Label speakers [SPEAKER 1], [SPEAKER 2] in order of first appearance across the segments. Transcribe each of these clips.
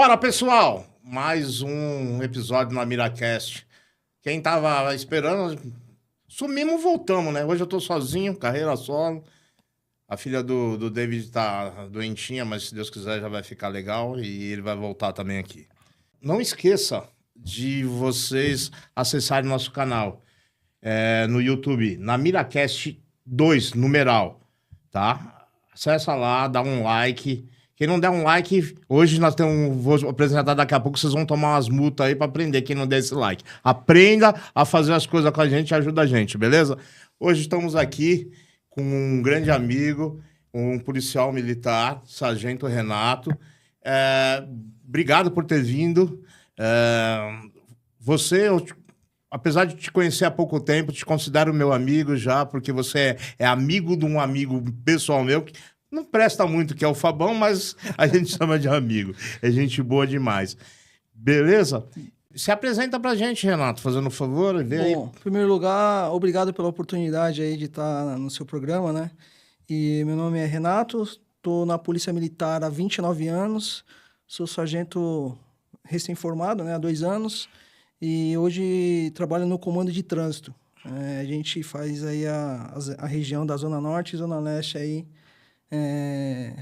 [SPEAKER 1] Bora, pessoal! Mais um episódio na Miracast. Quem tava esperando, sumimos, voltamos, né? Hoje eu tô sozinho, carreira solo. A filha do David tá doentinha, mas se Deus quiser já vai ficar legal e ele vai voltar também aqui. Não esqueça de vocês acessarem nosso canal no YouTube, na Miracast 2, numeral, tá? Acessa lá, dá um like. Quem não der um like, hoje nós temos, vou apresentar daqui a pouco, vocês vão tomar umas multas aí pra aprender quem não der esse like. Aprenda a fazer as coisas com a gente e ajuda a gente, beleza? Hoje estamos aqui com um grande amigo, um policial militar, Sargento Renato. Obrigado por ter vindo. Apesar de te conhecer há pouco tempo, te considero meu amigo já, porque você é amigo de um amigo pessoal meu, que não presta muito, que é o Fabão, mas a gente chama de amigo. É gente boa demais. Beleza? Se apresenta pra gente, Renato, fazendo um favor.
[SPEAKER 2] Bom, em primeiro lugar, obrigado pela oportunidade aí de estar no seu programa, né? E meu nome é Renato, estou na Polícia Militar há 29 anos, sou sargento recém-formado, né, há 2 anos, e hoje trabalho no comando de trânsito. A gente faz aí a região da Zona Norte e Zona Leste aí,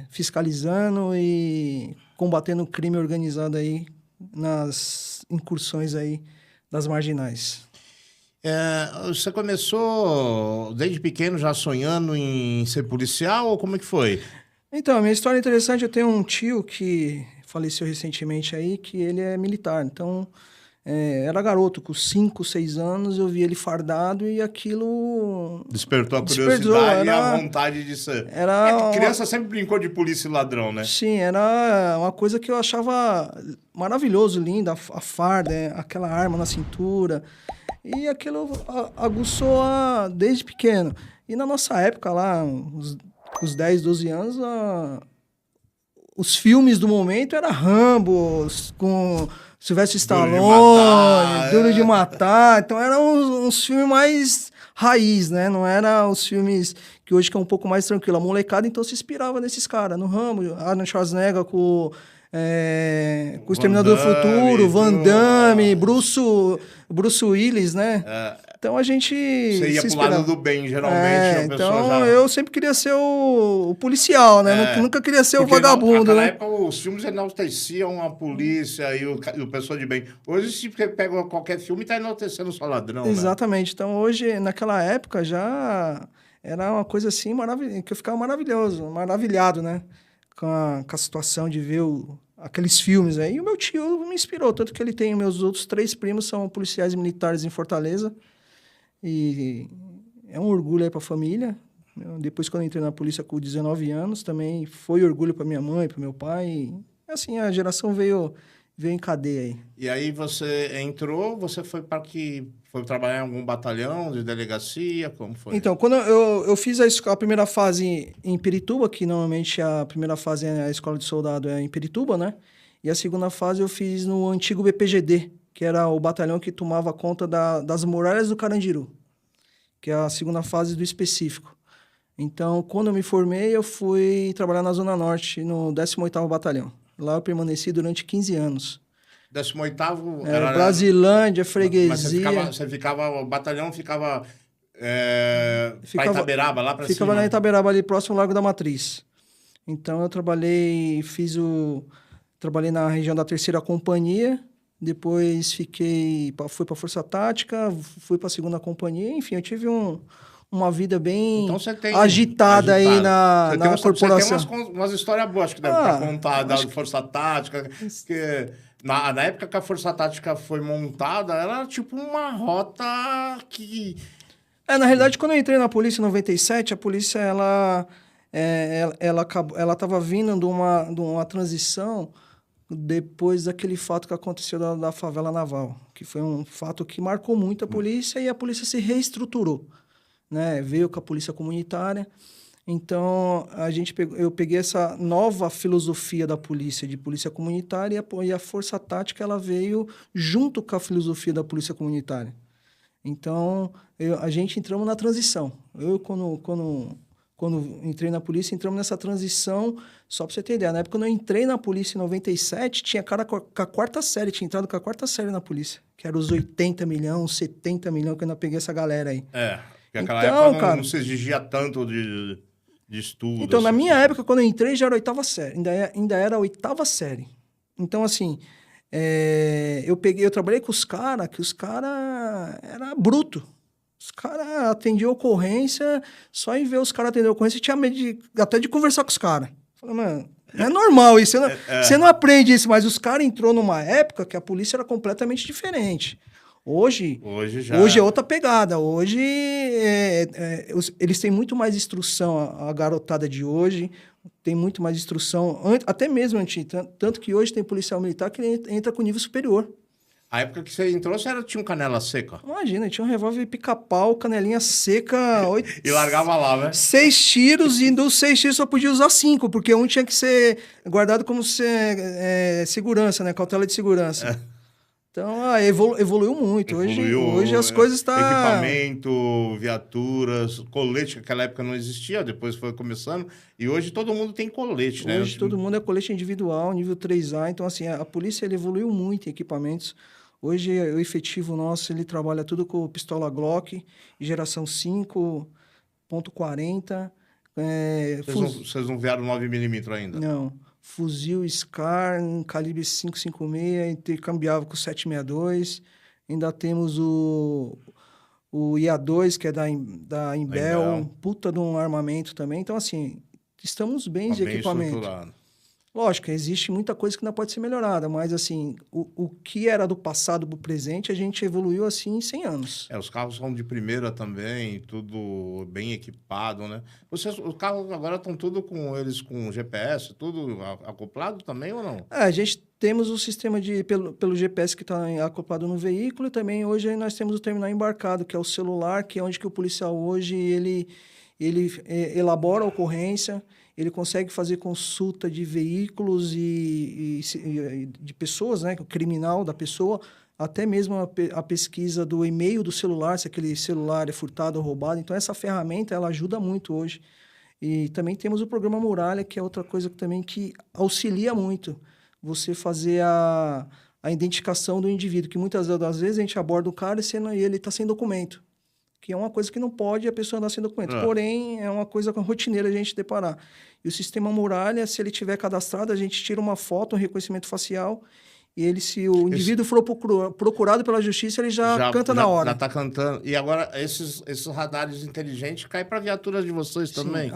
[SPEAKER 2] fiscalizando e combatendo o crime organizado aí nas incursões aí das marginais.
[SPEAKER 1] Você começou desde pequeno já sonhando em ser policial ou como é que foi?
[SPEAKER 2] Então, a minha história é interessante. Eu tenho um tio que faleceu recentemente aí, que ele é militar. Então, era garoto, com 5, 6 anos, eu vi ele fardado e aquilo...
[SPEAKER 1] Despertou a curiosidade e a vontade de ser. Criança sempre brincou de polícia e ladrão, né?
[SPEAKER 2] Sim, era uma coisa que eu achava maravilhoso, linda, a farda, aquela arma na cintura. E aquilo aguçou desde pequeno. E na nossa época lá, os 10, 12 anos, os filmes do momento eram Rambo, com Sylvester Stallone, Duro de Matar. Então eram uns filmes mais raiz, né? Não eram os filmes que hoje que é um pouco mais tranquilo. A molecada então se inspirava nesses caras, no Rambo, Arnold Schwarzenegger com o Exterminador do Futuro, Van Damme, Bruce Willis, né? Então a gente...
[SPEAKER 1] Você ia pro lado do bem, geralmente.
[SPEAKER 2] Então eu sempre queria ser o policial, né? Nunca queria ser o vagabundo,
[SPEAKER 1] naquela
[SPEAKER 2] né?
[SPEAKER 1] época os filmes enalteciam a polícia e o pessoal de bem. Hoje, se você pega qualquer filme, tá enaltecendo só ladrão,
[SPEAKER 2] Exatamente. Né? Então hoje, naquela época, já era uma coisa assim que eu ficava maravilhado, né? Com a situação de ver aqueles filmes aí. E o meu tio me inspirou, tanto que ele tem... Meus outros 3 primos são policiais militares em Fortaleza. E é um orgulho aí para a família. Depois, quando eu entrei na polícia com 19 anos, também foi orgulho para minha mãe, para meu pai. E, assim, a geração veio em cadeia aí.
[SPEAKER 1] E aí você entrou, você foi trabalhar em algum batalhão de delegacia? Como foi?
[SPEAKER 2] Então, quando eu fiz a primeira fase em Pirituba, que normalmente a primeira fase é a escola de soldado em Pirituba, né? E a segunda fase eu fiz no antigo BPGD, que era o batalhão que tomava conta das muralhas do Carandiru, que é a segunda fase do específico. Então, quando eu me formei, eu fui trabalhar na Zona Norte, no 18º Batalhão. Lá eu permaneci durante 15 anos.
[SPEAKER 1] 18º
[SPEAKER 2] era Brasilândia, Freguesia...
[SPEAKER 1] Mas o batalhão ficava para Itaberaba, lá para cima?
[SPEAKER 2] Ficava na Itaberaba, ali próximo ao Largo da Matriz. Então, eu trabalhei na região da 3ª Companhia, depois fui para a Força Tática, fui para a 2ª Companhia, enfim, eu tive uma vida bem agitada aí na corporação.
[SPEAKER 1] Você tem umas histórias boas que deve para contar da Força Tática, que na época que a Força Tática foi montada, era tipo uma rota que...
[SPEAKER 2] na realidade, quando eu entrei na polícia em 97, a polícia, ela estava vindo de uma transição depois daquele fato que aconteceu da favela naval, que foi um fato que marcou muito a polícia e a polícia se reestruturou, né? Veio com a polícia comunitária. Então, eu peguei essa nova filosofia da polícia, de polícia comunitária, e a Força Tática ela veio junto com a filosofia da polícia comunitária. Então, a gente entramos na transição. Eu, quando quando entrei na polícia, entramos nessa transição, só para você ter ideia. Na época, quando eu entrei na polícia em 97, tinha cara com a quarta série, tinha entrado com a quarta série na polícia, que era os 80 milhões, 70 milhões, que eu ainda peguei essa galera aí.
[SPEAKER 1] Porque naquela
[SPEAKER 2] Então,
[SPEAKER 1] época
[SPEAKER 2] cara,
[SPEAKER 1] não se exigia tanto de estudo.
[SPEAKER 2] então, na
[SPEAKER 1] assim,
[SPEAKER 2] minha época, quando eu entrei, já era a oitava série. Ainda era a oitava série. Então, assim, eu trabalhei com os caras, que os caras era bruto. Os caras atendiam ocorrência, só em ver os caras atender ocorrência, tinha medo até de conversar com os caras. Falei, mano, não é normal isso. Você não aprende isso, mas os caras entrou numa época que a polícia era completamente diferente. Hoje é outra pegada. Hoje eles têm muito mais instrução, a garotada de hoje tem muito mais instrução, até mesmo antes, tanto que hoje tem policial militar que entra com nível superior.
[SPEAKER 1] A época que você entrou, você tinha um canela seca?
[SPEAKER 2] Imagina, tinha um revólver pica-pau, canelinha seca...
[SPEAKER 1] E largava lá, né?
[SPEAKER 2] 6 tiros, e dos 6 tiros só podia usar 5, porque um tinha que ser guardado como segurança, né? Cautela de segurança. Então, evoluiu muito. Hoje as coisas estão...
[SPEAKER 1] Equipamento, viaturas, colete, que naquela época não existia, depois foi começando. E hoje todo mundo tem colete, né?
[SPEAKER 2] Hoje todo mundo é colete individual, nível 3A. Então, assim, a polícia ele evoluiu muito em equipamentos. Hoje, o efetivo nosso, ele trabalha tudo com pistola Glock, geração 5.40.
[SPEAKER 1] Vocês não vieram 9mm ainda?
[SPEAKER 2] Não. Fuzil SCAR, calibre 5.56, intercambiável com 7.62. Ainda temos o IA2, que é da Imbel, puta de um armamento também. Então, assim, estamos bem de equipamento. Estruturado. Lógico, existe muita coisa que ainda pode ser melhorada, mas, assim, o que era do passado para o presente, a gente evoluiu, assim, em 100 anos.
[SPEAKER 1] Os carros são de primeira também, tudo bem equipado, né? Os carros agora estão tudo com eles com GPS, tudo acoplado também ou não?
[SPEAKER 2] A gente temos o sistema pelo GPS que está acoplado no veículo e também hoje nós temos o terminal embarcado, que é o celular, que é onde que o policial hoje, ele elabora a ocorrência, ele consegue fazer consulta de veículos e de pessoas, né? O criminal da pessoa, até mesmo a pesquisa do e-mail do celular, se aquele celular é furtado ou roubado. Então, essa ferramenta, ela ajuda muito hoje. E também temos o programa Muralha, que é outra coisa que auxilia muito você fazer a identificação do indivíduo, que muitas das vezes a gente aborda o cara e ele está sem documento, que é uma coisa que não pode a pessoa andar sem documento. Porém, é uma coisa rotineira a gente deparar. E o sistema Muralha, se ele tiver cadastrado, a gente tira uma foto, um reconhecimento facial, e se o indivíduo for procurado pela justiça, ele já canta na hora.
[SPEAKER 1] Já está cantando. E agora, esses radares inteligentes caem para viaturas de vocês também?
[SPEAKER 2] Sim,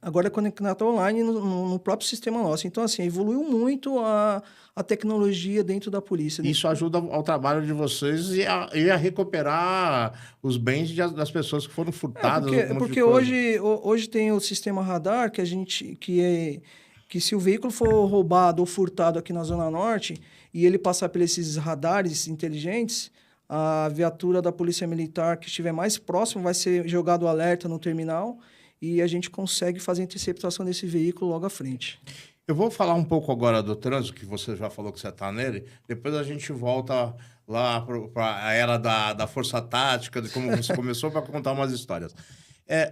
[SPEAKER 2] agora é conectado online no próprio sistema nosso. Então, assim, evoluiu muito a tecnologia dentro da polícia.
[SPEAKER 1] Isso ajuda ao trabalho de vocês e a recuperar os bens das pessoas que foram furtadas.
[SPEAKER 2] Porque hoje tem o sistema radar que se o veículo for roubado ou furtado aqui na Zona Norte e ele passar por esses radares inteligentes, a viatura da Polícia Militar que estiver mais próximo vai ser jogado alerta no terminal e a gente consegue fazer a interceptação desse veículo logo à frente.
[SPEAKER 1] Eu vou falar um pouco agora do trânsito, que você já falou que você está nele, depois a gente volta lá para a era da força tática, de como você começou, para contar umas histórias.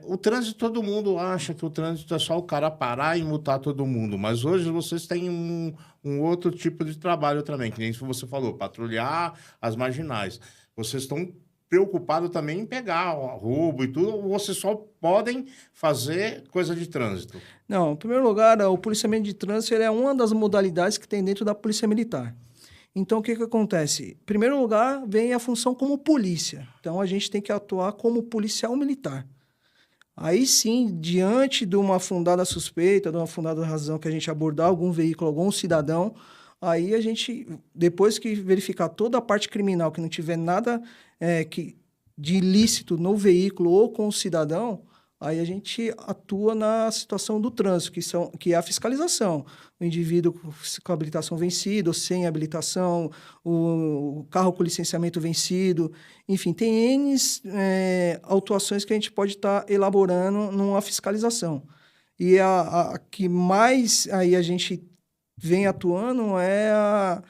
[SPEAKER 1] O trânsito, todo mundo acha que o trânsito é só o cara parar e multar todo mundo, mas hoje vocês têm um outro tipo de trabalho também, que nem você falou, patrulhar as marginais. Vocês estão preocupados também em pegar roubo e tudo, ou vocês só podem fazer coisa de trânsito?
[SPEAKER 2] Não, em primeiro lugar, o policiamento de trânsito é uma das modalidades que tem dentro da Polícia Militar. Então, o que acontece? Em primeiro lugar, vem a função como polícia. Então, a gente tem que atuar como policial militar. Aí sim, diante de uma fundada suspeita, de uma fundada razão que a gente abordar algum veículo, algum cidadão, aí a gente, depois que verificar toda a parte criminal, que não tiver nada de ilícito no veículo ou com o cidadão, aí a gente atua na situação do trânsito, que é a fiscalização. O indivíduo com habilitação vencida ou sem habilitação, o carro com licenciamento vencido, enfim, tem N autuações que a gente pode estar elaborando numa fiscalização. E a que mais aí a gente vem atuando é a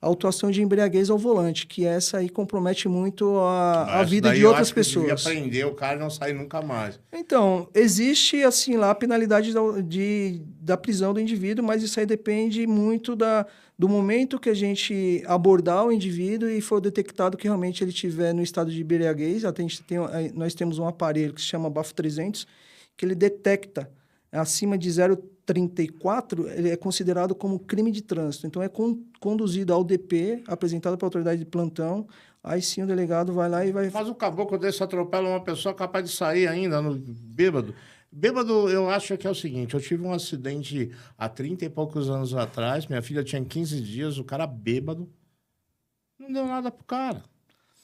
[SPEAKER 2] autuação de embriaguez ao volante, que essa aí compromete muito a
[SPEAKER 1] Essa
[SPEAKER 2] vida
[SPEAKER 1] daí
[SPEAKER 2] de
[SPEAKER 1] eu
[SPEAKER 2] outras
[SPEAKER 1] acho que devia
[SPEAKER 2] pessoas.
[SPEAKER 1] prender o cara e não sair nunca mais.
[SPEAKER 2] Então, existe assim lá a penalidade da prisão do indivíduo, mas isso aí depende muito do momento que a gente abordar o indivíduo e for detectado que realmente ele estiver no estado de embriaguez. Nós temos um aparelho que se chama Bafo 300, que ele detecta acima de 0,34, ele é considerado como crime de trânsito. Então, é conduzido ao DP, apresentado para a autoridade de plantão, aí sim o delegado vai lá e vai...
[SPEAKER 1] Mas o caboclo desse atropela uma pessoa capaz de sair ainda no bêbado. Bêbado, eu acho que é o seguinte, eu tive um acidente há 30 e poucos anos atrás, minha filha tinha 15 dias, o cara bêbado, não deu nada pro cara.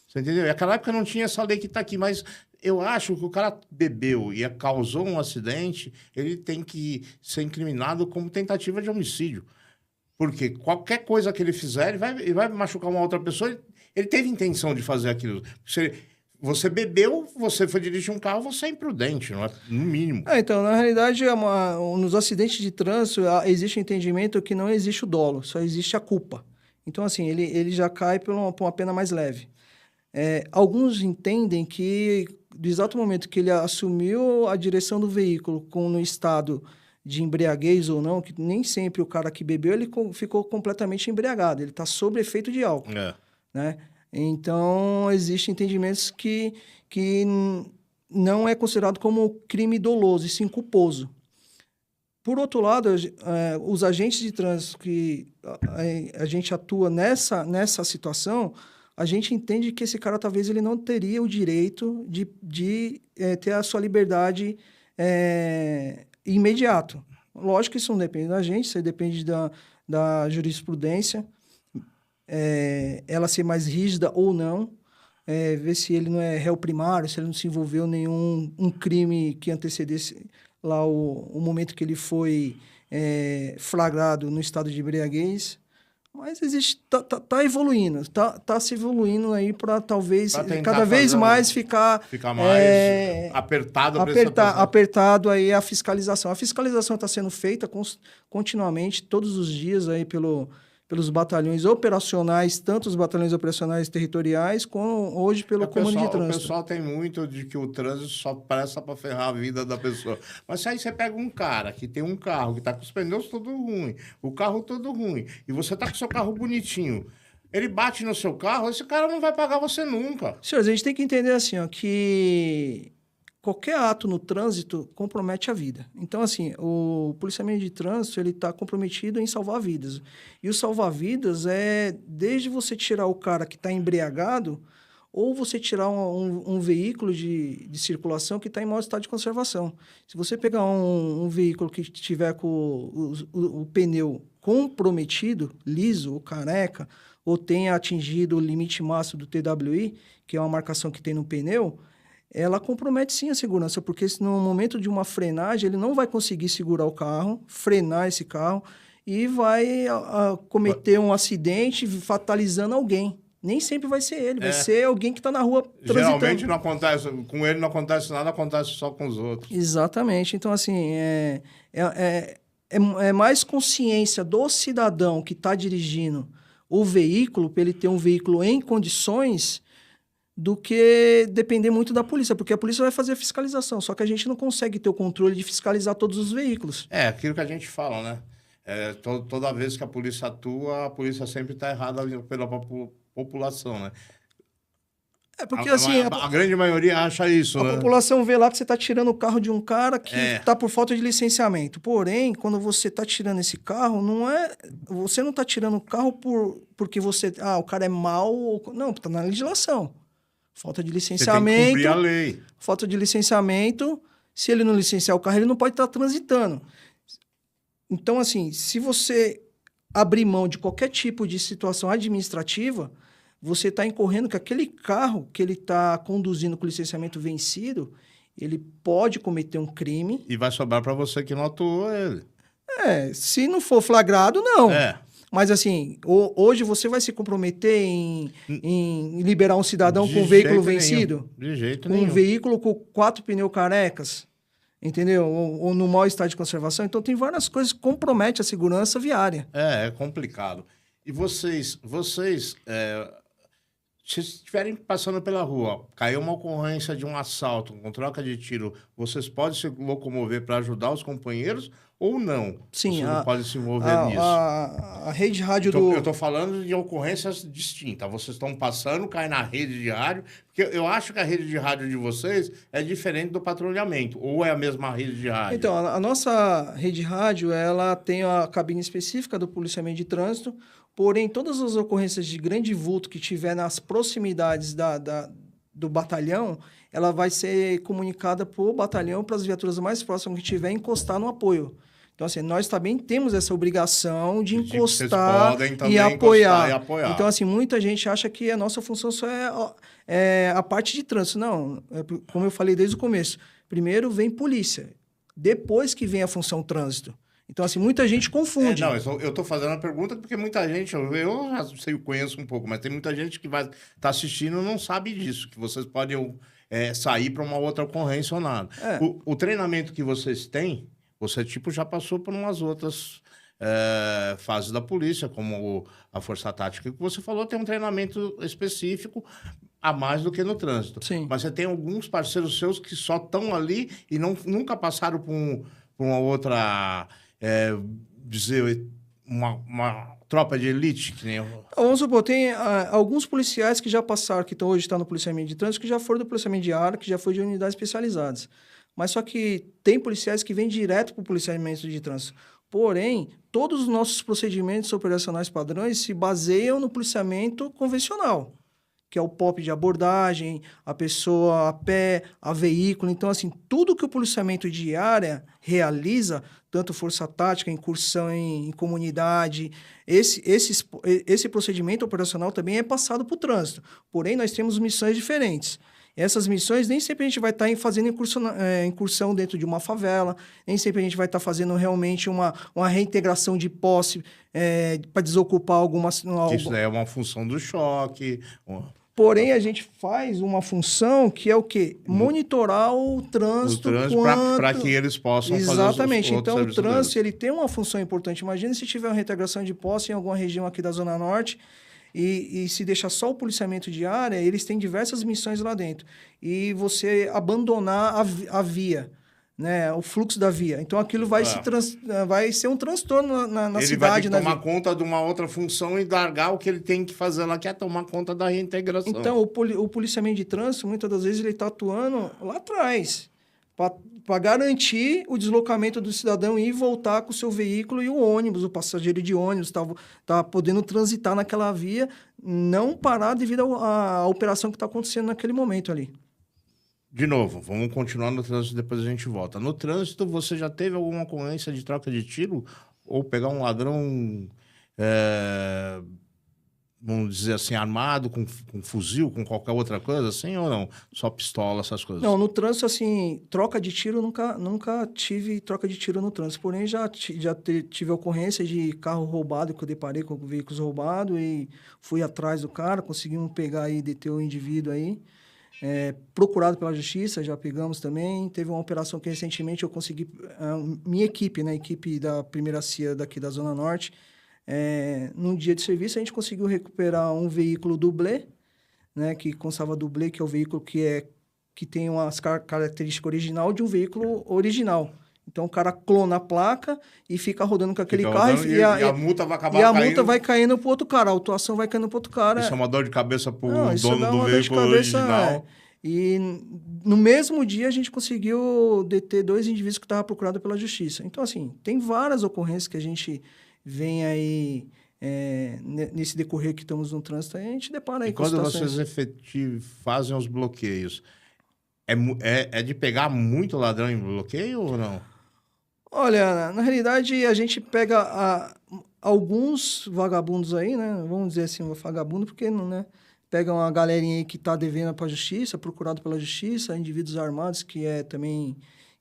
[SPEAKER 1] Você entendeu? E naquela época não tinha essa lei que tá aqui, mas eu acho que o cara bebeu e causou um acidente, ele tem que ser incriminado como tentativa de homicídio. Porque qualquer coisa que ele fizer, ele vai machucar uma outra pessoa, ele teve intenção de fazer aquilo. Você bebeu, você foi dirigir um carro, você é imprudente, não é? No mínimo.
[SPEAKER 2] Então, na realidade, nos acidentes de trânsito, existe o entendimento que não existe o dolo, só existe a culpa. Então, assim, ele já cai por uma pena mais leve. Alguns entendem que, do exato momento que ele assumiu a direção do veículo no estado de embriaguez ou não, que nem sempre o cara que bebeu, ele ficou completamente embriagado, ele está sob efeito de álcool, né? Então, existem entendimentos que não é considerado como crime doloso, e sim culposo. Por outro lado, os agentes de trânsito que a gente atua nessa situação, a gente entende que esse cara talvez ele não teria o direito de ter a sua liberdade imediato. Lógico que isso não depende da gente, isso depende da jurisprudência, ela ser mais rígida ou não, ver se ele não é réu primário, se ele não se envolveu em nenhum crime que antecedesse lá o momento que ele foi flagrado no estado de embriaguez. Mas tá evoluindo, tá se evoluindo aí para talvez cada vez mais ficar
[SPEAKER 1] mais
[SPEAKER 2] apertado aí a fiscalização. A fiscalização está sendo feita continuamente, todos os dias aí pelos batalhões operacionais, tanto os batalhões operacionais territoriais, como hoje pelo comando de trânsito.
[SPEAKER 1] O pessoal tem muito de que o trânsito só presta para ferrar a vida da pessoa. Mas se aí você pega um cara que tem um carro que está com os pneus todo ruim, o carro todo ruim, e você está com o seu carro bonitinho, ele bate no seu carro, esse cara não vai pagar você nunca.
[SPEAKER 2] Senhores, a gente tem que entender assim, ó, que qualquer ato no trânsito compromete a vida. Então, assim, o policiamento de trânsito, ele está comprometido em salvar vidas. E o salvar vidas é desde você tirar o cara que está embriagado ou você tirar um veículo de circulação que está em mau estado de conservação. Se você pegar um veículo que estiver com o pneu comprometido, liso ou careca, ou tenha atingido o limite máximo do TWI, que é uma marcação que tem no pneu, ela compromete sim a segurança, porque no momento de uma frenagem, ele não vai conseguir segurar o carro, frenar esse carro e vai cometer um acidente fatalizando alguém. Nem sempre vai ser ele, vai ser alguém que está na rua transitando.
[SPEAKER 1] Geralmente não acontece, com ele não acontece nada, acontece só com os outros.
[SPEAKER 2] Exatamente. Então, assim, é mais consciência do cidadão que está dirigindo o veículo, para ele ter um veículo em condições, do que depender muito da polícia, porque a polícia vai fazer a fiscalização, só que a gente não consegue ter o controle de fiscalizar todos os veículos.
[SPEAKER 1] Aquilo que a gente fala, né? Toda vez que a polícia atua, a polícia sempre está errada pela população, né?
[SPEAKER 2] Porque assim...
[SPEAKER 1] A grande maioria acha isso, né?
[SPEAKER 2] A população vê lá que você está tirando o carro de um cara que está por falta de licenciamento. Porém, quando você está tirando esse carro, você não está tirando o carro porque o cara é mau. Não, está na legislação. Falta de licenciamento.
[SPEAKER 1] Você tem que cumprir a lei.
[SPEAKER 2] Falta de licenciamento. Se ele não licenciar o carro, ele não pode estar transitando. Então, assim, se você abrir mão de qualquer tipo de situação administrativa, você está incorrendo que aquele carro que ele está conduzindo com licenciamento vencido, ele pode cometer um crime.
[SPEAKER 1] E vai sobrar para você que não atuou ele.
[SPEAKER 2] Se não for flagrado, não. Mas, assim, hoje você vai se comprometer em liberar um cidadão com um veículo vencido?
[SPEAKER 1] De jeito nenhum.
[SPEAKER 2] Com um veículo com 4 pneus carecas, entendeu? Ou no mau estado de conservação. Então, tem várias coisas que comprometem a segurança viária.
[SPEAKER 1] É complicado. E vocês se estiverem passando pela rua, caiu uma ocorrência de um assalto com troca de tiro, vocês podem se locomover para ajudar os companheiros ou não?
[SPEAKER 2] Sim,
[SPEAKER 1] Vocês não podem se envolver nisso?
[SPEAKER 2] a rede rádio
[SPEAKER 1] Eu estou falando de ocorrências distintas. Vocês estão passando, cai na rede de rádio, porque eu acho que a rede de rádio de vocês é diferente do patrulhamento, ou é a mesma rede de rádio?
[SPEAKER 2] Então, a nossa rede rádio, ela tem a cabine específica do policiamento de trânsito, porém, todas as ocorrências de grande vulto que tiver nas proximidades do batalhão, ela vai ser comunicada para o batalhão, para as viaturas mais próximas que tiver, encostar no apoio. Então, assim, nós também temos essa obrigação de encostar e apoiar. Então, assim, muita gente acha que a nossa função só é a parte de trânsito. Não, como eu falei desde o começo, primeiro vem polícia, depois que vem a função trânsito. Então, assim, muita gente confunde.
[SPEAKER 1] Eu estou fazendo a pergunta porque muita gente, eu já sei, eu conheço um pouco, mas tem muita gente que vai estar assistindo e não sabe disso, que vocês podem sair para uma outra ocorrência ou nada. O treinamento que vocês têm, você já passou por umas outras fases da polícia, como a Força Tática que você falou, tem um treinamento específico a mais do que no trânsito.
[SPEAKER 2] Sim.
[SPEAKER 1] Mas você tem alguns parceiros seus que só estão ali e nunca passaram por uma outra... dizer uma tropa de elite que nem
[SPEAKER 2] Vamos supor, tem alguns policiais que já passaram, que hoje estão no policiamento de trânsito, que já foram do policiamento de área, que já foi de unidades especializadas. Mas só que tem policiais que vêm direto para o policiamento de trânsito. Porém, todos os nossos procedimentos operacionais padrões se baseiam no policiamento convencional, que é o POP de abordagem, a pessoa a pé, a veículo. Então, assim, tudo que o policiamento de área realiza, tanto força tática, incursão em comunidade, esse procedimento operacional também é passado para o trânsito. Porém, nós temos missões diferentes. Essas missões, nem sempre a gente vai estar fazendo incursão dentro de uma favela, nem sempre a gente vai estar fazendo realmente uma reintegração de posse para desocupar algumas...
[SPEAKER 1] Isso daí é uma função do choque...
[SPEAKER 2] Porém, a gente faz uma função que é o quê? Monitorar o trânsito
[SPEAKER 1] para que eles possam fazer
[SPEAKER 2] Exatamente. Então, o trânsito ele tem uma função importante. Imagina se tiver uma reintegração de posse em alguma região aqui da Zona Norte e se deixar só o policiamento de área, eles têm diversas missões lá dentro. E você abandonar a via, né, o fluxo da via. Então, aquilo vai ser um transtorno na
[SPEAKER 1] ele
[SPEAKER 2] cidade.
[SPEAKER 1] Ele vai ter que tomar conta de uma outra função e largar o que ele tem que fazer lá, que é tomar conta da reintegração.
[SPEAKER 2] Então, o policiamento de trânsito, muitas das vezes, ele está atuando lá atrás, para garantir o deslocamento do cidadão ir e voltar com o seu veículo e o ônibus, o passageiro de ônibus, tá podendo transitar naquela via, não parar devido à operação que está acontecendo naquele momento ali.
[SPEAKER 1] De novo, vamos continuar no trânsito, depois a gente volta. No trânsito, você já teve alguma ocorrência de troca de tiro? Ou pegar um ladrão, vamos dizer assim, armado, com fuzil, com qualquer outra coisa assim, ou não? Só pistola, essas coisas?
[SPEAKER 2] Não, no trânsito, assim, troca de tiro, nunca tive troca de tiro no trânsito. Porém, já tive ocorrência de carro roubado, que eu deparei com veículos roubados e fui atrás do cara, conseguimos pegar e deter o indivíduo aí. Procurado pela justiça, já pegamos também. Teve uma operação que recentemente eu consegui... minha equipe, né? A equipe da primeira CIA daqui da Zona Norte, num dia de serviço, a gente conseguiu recuperar um veículo dublê, né? Que constava dublê, que é o veículo que tem umas características original de um veículo original. Então, o cara clona a placa e fica rodando com aquele carro.
[SPEAKER 1] E a multa vai acabar
[SPEAKER 2] caindo. Multa vai caindo pro outro cara. A autuação vai caindo pro outro cara.
[SPEAKER 1] Isso é uma dor de cabeça pro dono do veículo original.
[SPEAKER 2] E no mesmo dia, a gente conseguiu deter 2 indivíduos que estavam procurados pela justiça. Então, assim, tem várias ocorrências que a gente vem aí... nesse decorrer que estamos no trânsito, a gente depara aí
[SPEAKER 1] com situações. Quando vocês fazem os bloqueios, é de pegar muito ladrão em bloqueio ou não?
[SPEAKER 2] Olha, na realidade, a gente pega alguns vagabundos aí, né? Vamos dizer assim, um vagabundo, porque não, né? Pega uma galerinha aí que está devendo para a justiça, procurado pela justiça, indivíduos armados que também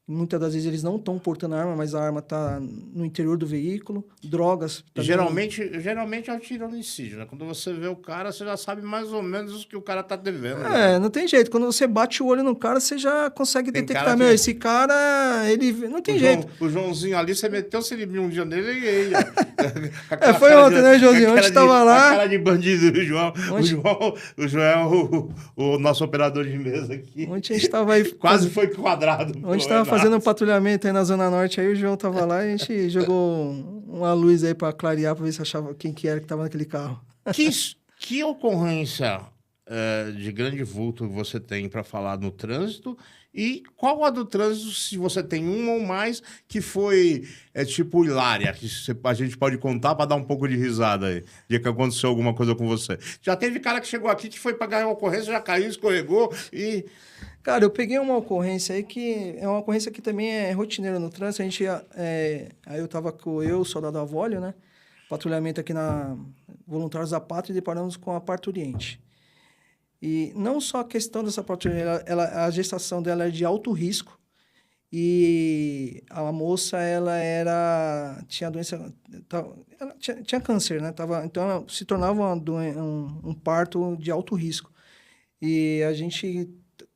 [SPEAKER 2] Muitas das vezes eles não estão portando a arma, mas a arma está no interior do veículo. Drogas.
[SPEAKER 1] Geralmente é o tiranicídio, né? Quando você vê o cara, você já sabe mais ou menos o que o cara tá devendo. Né?
[SPEAKER 2] Não tem jeito. Quando você bate o olho no cara, você já consegue detectar. Meu, esse cara, ele... Não tem jeito.
[SPEAKER 1] O Joãozinho ali, você meteu um dia nele e ele...
[SPEAKER 2] foi ontem, né, Joãozinho? Ontem tava lá...
[SPEAKER 1] A cara de bandido do João. O João é o nosso operador de mesa aqui.
[SPEAKER 2] Ontem a gente tava aí...
[SPEAKER 1] Quase foi quadrado.
[SPEAKER 2] Ontem tava fazendo um patrulhamento aí na Zona Norte, aí o João tava lá e a gente jogou uma luz aí pra clarear, pra ver se achava quem que era que tava naquele carro.
[SPEAKER 1] Que ocorrência de grande vulto você tem para falar no trânsito? E qual a do trânsito, se você tem uma ou mais, que foi tipo hilária, que a gente pode contar para dar um pouco de risada aí, de que aconteceu alguma coisa com você? Já teve cara que chegou aqui que foi pagar uma ocorrência, já caiu, escorregou e...
[SPEAKER 2] Cara, eu peguei uma ocorrência aí que é uma ocorrência que também é rotineira no trânsito. A gente, aí eu tava com o soldado Avólio, né? Patrulhamento aqui na Voluntários da Pátria e deparamos com a parturiente. E não só a questão dessa parturiente, a gestação dela é de alto risco. E a moça, tinha doença, ela tinha câncer, né? Então, se tornava um parto de alto risco. E a gente...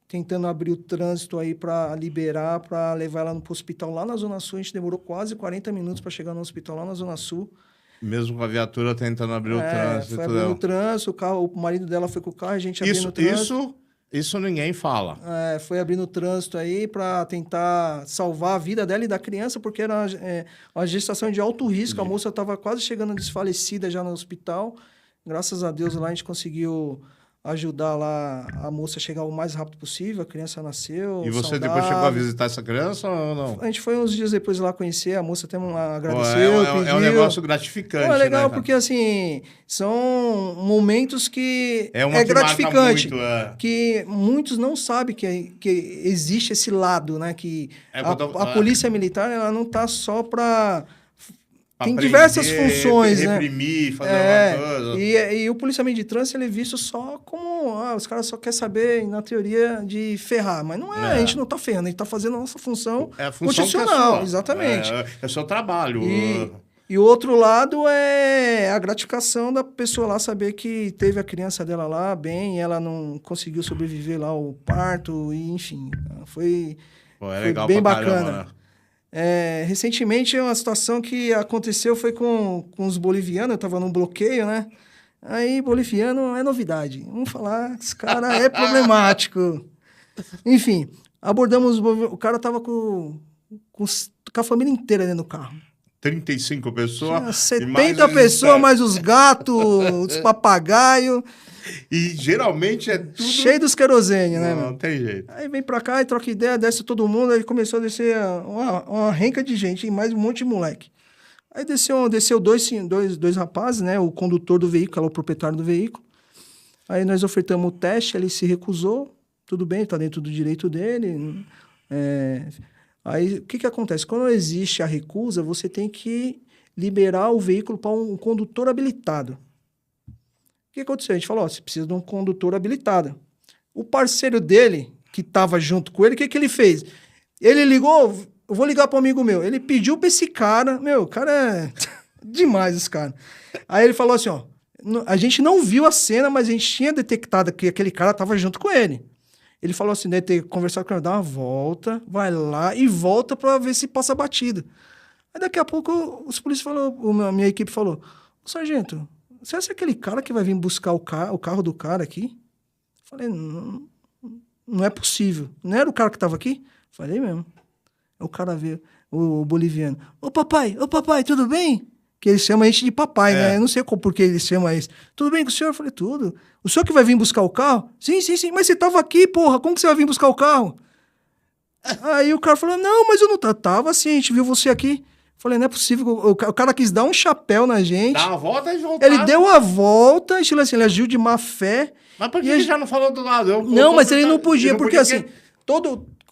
[SPEAKER 2] tentando abrir o trânsito aí para liberar, para levar ela para o hospital lá na Zona Sul. A gente demorou quase 40 minutos para chegar no hospital lá na Zona Sul.
[SPEAKER 1] Mesmo com a viatura tentando abrir o trânsito.
[SPEAKER 2] Foi abrindo o trânsito, o marido dela foi com o carro, a gente abrindo o trânsito.
[SPEAKER 1] Isso ninguém fala.
[SPEAKER 2] Foi abrindo o trânsito aí para tentar salvar a vida dela e da criança, porque era uma gestação de alto risco. A moça estava quase chegando desfalecida já no hospital. Graças a Deus lá a gente conseguiu... ajudar lá a moça a chegar o mais rápido possível, a criança nasceu.
[SPEAKER 1] E você depois chegou a visitar essa criança ou não?
[SPEAKER 2] A gente foi uns dias depois lá conhecer, a moça até agradeceu, pediu.
[SPEAKER 1] É um negócio gratificante,
[SPEAKER 2] é legal,
[SPEAKER 1] né,
[SPEAKER 2] porque assim, são momentos que
[SPEAKER 1] é gratificante,
[SPEAKER 2] muito, que muitos não sabem que existe esse lado, né? Que a polícia militar, ela não tá só para... Tem diversas funções,
[SPEAKER 1] reprimir, fazer uma coisa.
[SPEAKER 2] E o policiamento de trânsito ele é visto só como... os caras só querem saber, na teoria, de ferrar. Mas não é, a gente não está ferrando, a gente está fazendo a nossa função constitucional. Exatamente.
[SPEAKER 1] É o seu trabalho.
[SPEAKER 2] E o outro lado é a gratificação da pessoa lá saber que teve a criança dela lá bem, ela não conseguiu sobreviver lá ao parto, e enfim. Foi
[SPEAKER 1] legal
[SPEAKER 2] bem
[SPEAKER 1] pra
[SPEAKER 2] bacana.
[SPEAKER 1] Caramba, né?
[SPEAKER 2] Recentemente, uma situação que aconteceu foi com os bolivianos, eu estava num bloqueio, né? Aí, boliviano é novidade. Vamos falar, esse cara é problemático. Enfim, abordamos, o cara estava com a família inteira dentro do carro.
[SPEAKER 1] 35 pessoas.
[SPEAKER 2] Tinha 70 pessoas, mais os gatos, os papagaios.
[SPEAKER 1] E geralmente é tudo...
[SPEAKER 2] cheio dos querosene, né?
[SPEAKER 1] Não tem jeito.
[SPEAKER 2] Aí vem pra cá e troca ideia, desce todo mundo, aí começou a descer uma renca de gente, e mais um monte de moleque. Aí desceu dois rapazes, né? O condutor do veículo, o proprietário do veículo. Aí nós ofertamos o teste, ele se recusou. Tudo bem, tá dentro do direito dele. Aí o que acontece? Quando existe a recusa, você tem que liberar o veículo para um condutor habilitado. O que aconteceu? A gente falou, você precisa de um condutor habilitado. O parceiro dele, que estava junto com ele, o que ele fez? Ele ligou, eu vou ligar para um amigo meu. Ele pediu para esse cara, o cara é demais, esse cara. Aí ele falou assim, a gente não viu a cena, mas a gente tinha detectado que aquele cara estava junto com ele. Ele falou assim, deve ter conversado com ele, dá uma volta, vai lá e volta para ver se passa batido. Aí daqui a pouco os polícias a minha equipe falou, sargento, você acha aquele cara que vai vir buscar o carro do cara aqui? Falei, não é possível. Não era o cara que estava aqui? Falei mesmo. O cara veio, o boliviano. Ô papai, tudo bem? Que ele chama a gente de papai, né? Eu não sei por que ele chama isso. Tudo bem com o senhor? Eu falei, tudo. O senhor que vai vir buscar o carro? Sim. Mas você estava aqui, porra. Como que você vai vir buscar o carro? Aí o cara falou, não, mas eu não tava assim, a gente viu você aqui. Falei, não é possível. O cara quis dar um chapéu na gente.
[SPEAKER 1] Dar uma volta e voltar.
[SPEAKER 2] Ele deu a volta, estilo assim, ele agiu de má fé.
[SPEAKER 1] Mas por que ele já não falou do lado?
[SPEAKER 2] Mas ele não podia, porque assim,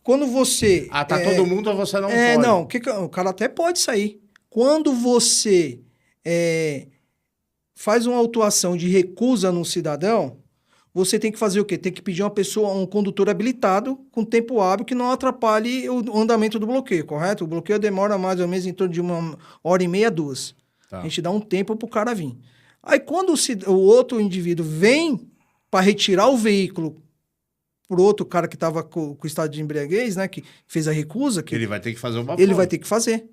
[SPEAKER 2] quando você...
[SPEAKER 1] tá todo mundo ou você não pode?
[SPEAKER 2] Não, o cara até pode sair. Quando você faz uma autuação de recusa no cidadão, você tem que fazer o quê? Tem que pedir um condutor habilitado com tempo hábil que não atrapalhe o andamento do bloqueio, correto? O bloqueio demora mais ou menos em torno de 1h30, 2.
[SPEAKER 1] Tá.
[SPEAKER 2] A gente dá um tempo para o cara vir. Aí quando o outro indivíduo vem para retirar o veículo pro outro cara que estava com estado de embriaguez, né, que fez a recusa,
[SPEAKER 1] Ele vai ter que fazer uma
[SPEAKER 2] ele vai ter que fazer.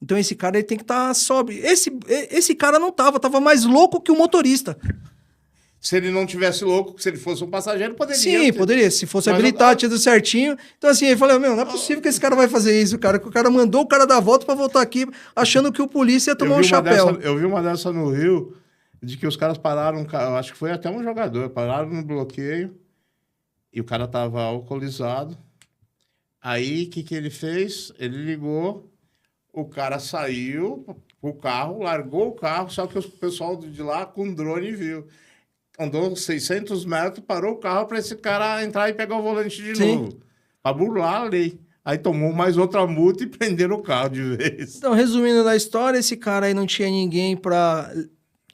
[SPEAKER 2] Então esse cara ele tem que estar sóbrio. Esse cara não tava mais louco que o motorista.
[SPEAKER 1] Se ele não tivesse louco, se ele fosse um passageiro, poderia.
[SPEAKER 2] Sim, poderia. Se fosse habilitado, tudo certinho. Então, assim, ele falou, não é possível que esse cara vai fazer isso, cara. Que o cara mandou o cara dar a volta pra voltar aqui, achando que o polícia ia tomar um chapéu.
[SPEAKER 1] Eu vi uma dessa no Rio, de que os caras pararam, acho que foi até um jogador, pararam no bloqueio, e o cara tava alcoolizado. Aí, o que ele fez? Ele ligou, o cara saiu o carro, largou o carro, só que o pessoal de lá com drone viu. Andou 600 metros, parou o carro para esse cara entrar e pegar o volante de novo. Para burlar a lei. Aí tomou mais outra multa e prenderam o carro de vez.
[SPEAKER 2] Então, resumindo da história, esse cara aí não tinha ninguém para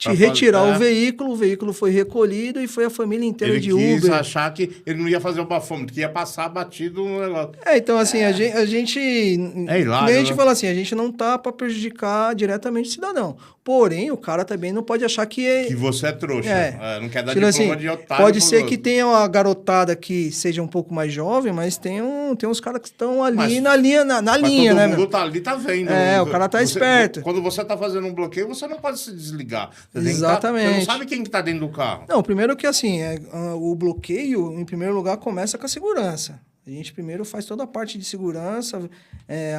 [SPEAKER 2] retirar o veículo foi recolhido e foi a família inteira de Uber.
[SPEAKER 1] Ele quis achar que ele não ia fazer o bafômetro, que ia passar batido no negócio.
[SPEAKER 2] Então assim, a gente...
[SPEAKER 1] É hilário,
[SPEAKER 2] a gente
[SPEAKER 1] né?
[SPEAKER 2] fala assim, a gente não tá para prejudicar diretamente o cidadão. Porém, o cara também não pode achar que...
[SPEAKER 1] Que você é trouxa. Não quer dar
[SPEAKER 2] diploma
[SPEAKER 1] assim, de otário.
[SPEAKER 2] Pode ser que tenha uma garotada que seja um pouco mais jovem, mas tem uns caras que estão ali na linha, né?
[SPEAKER 1] Todo mundo tá ali, tá vendo.
[SPEAKER 2] O cara tá esperto.
[SPEAKER 1] Quando você tá fazendo um bloqueio, você não pode se desligar.
[SPEAKER 2] Exatamente.
[SPEAKER 1] Você não sabe quem que tá dentro do carro.
[SPEAKER 2] Não, primeiro que assim, o bloqueio, em primeiro lugar, começa com a segurança. A gente primeiro faz toda a parte de segurança,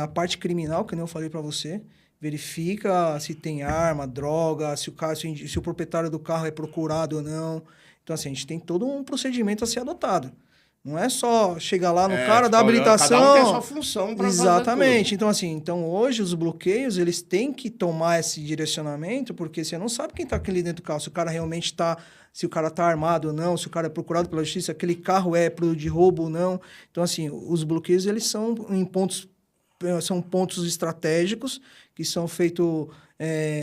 [SPEAKER 2] a parte criminal, que nem eu falei para você. Verifica se tem arma, droga, se o proprietário do carro é procurado ou não. Então, assim, a gente tem todo um procedimento a ser adotado. Não é só chegar lá no cara, dar habilitação...
[SPEAKER 1] Cada um tem a sua função para fazer
[SPEAKER 2] Exatamente. Então, assim, hoje os bloqueios, eles têm que tomar esse direcionamento, porque você não sabe quem está ali dentro do carro, se o cara realmente está... Se o cara está armado ou não, se o cara é procurado pela justiça, aquele carro é de roubo ou não. Então, assim, os bloqueios, eles são pontos estratégicos que são feito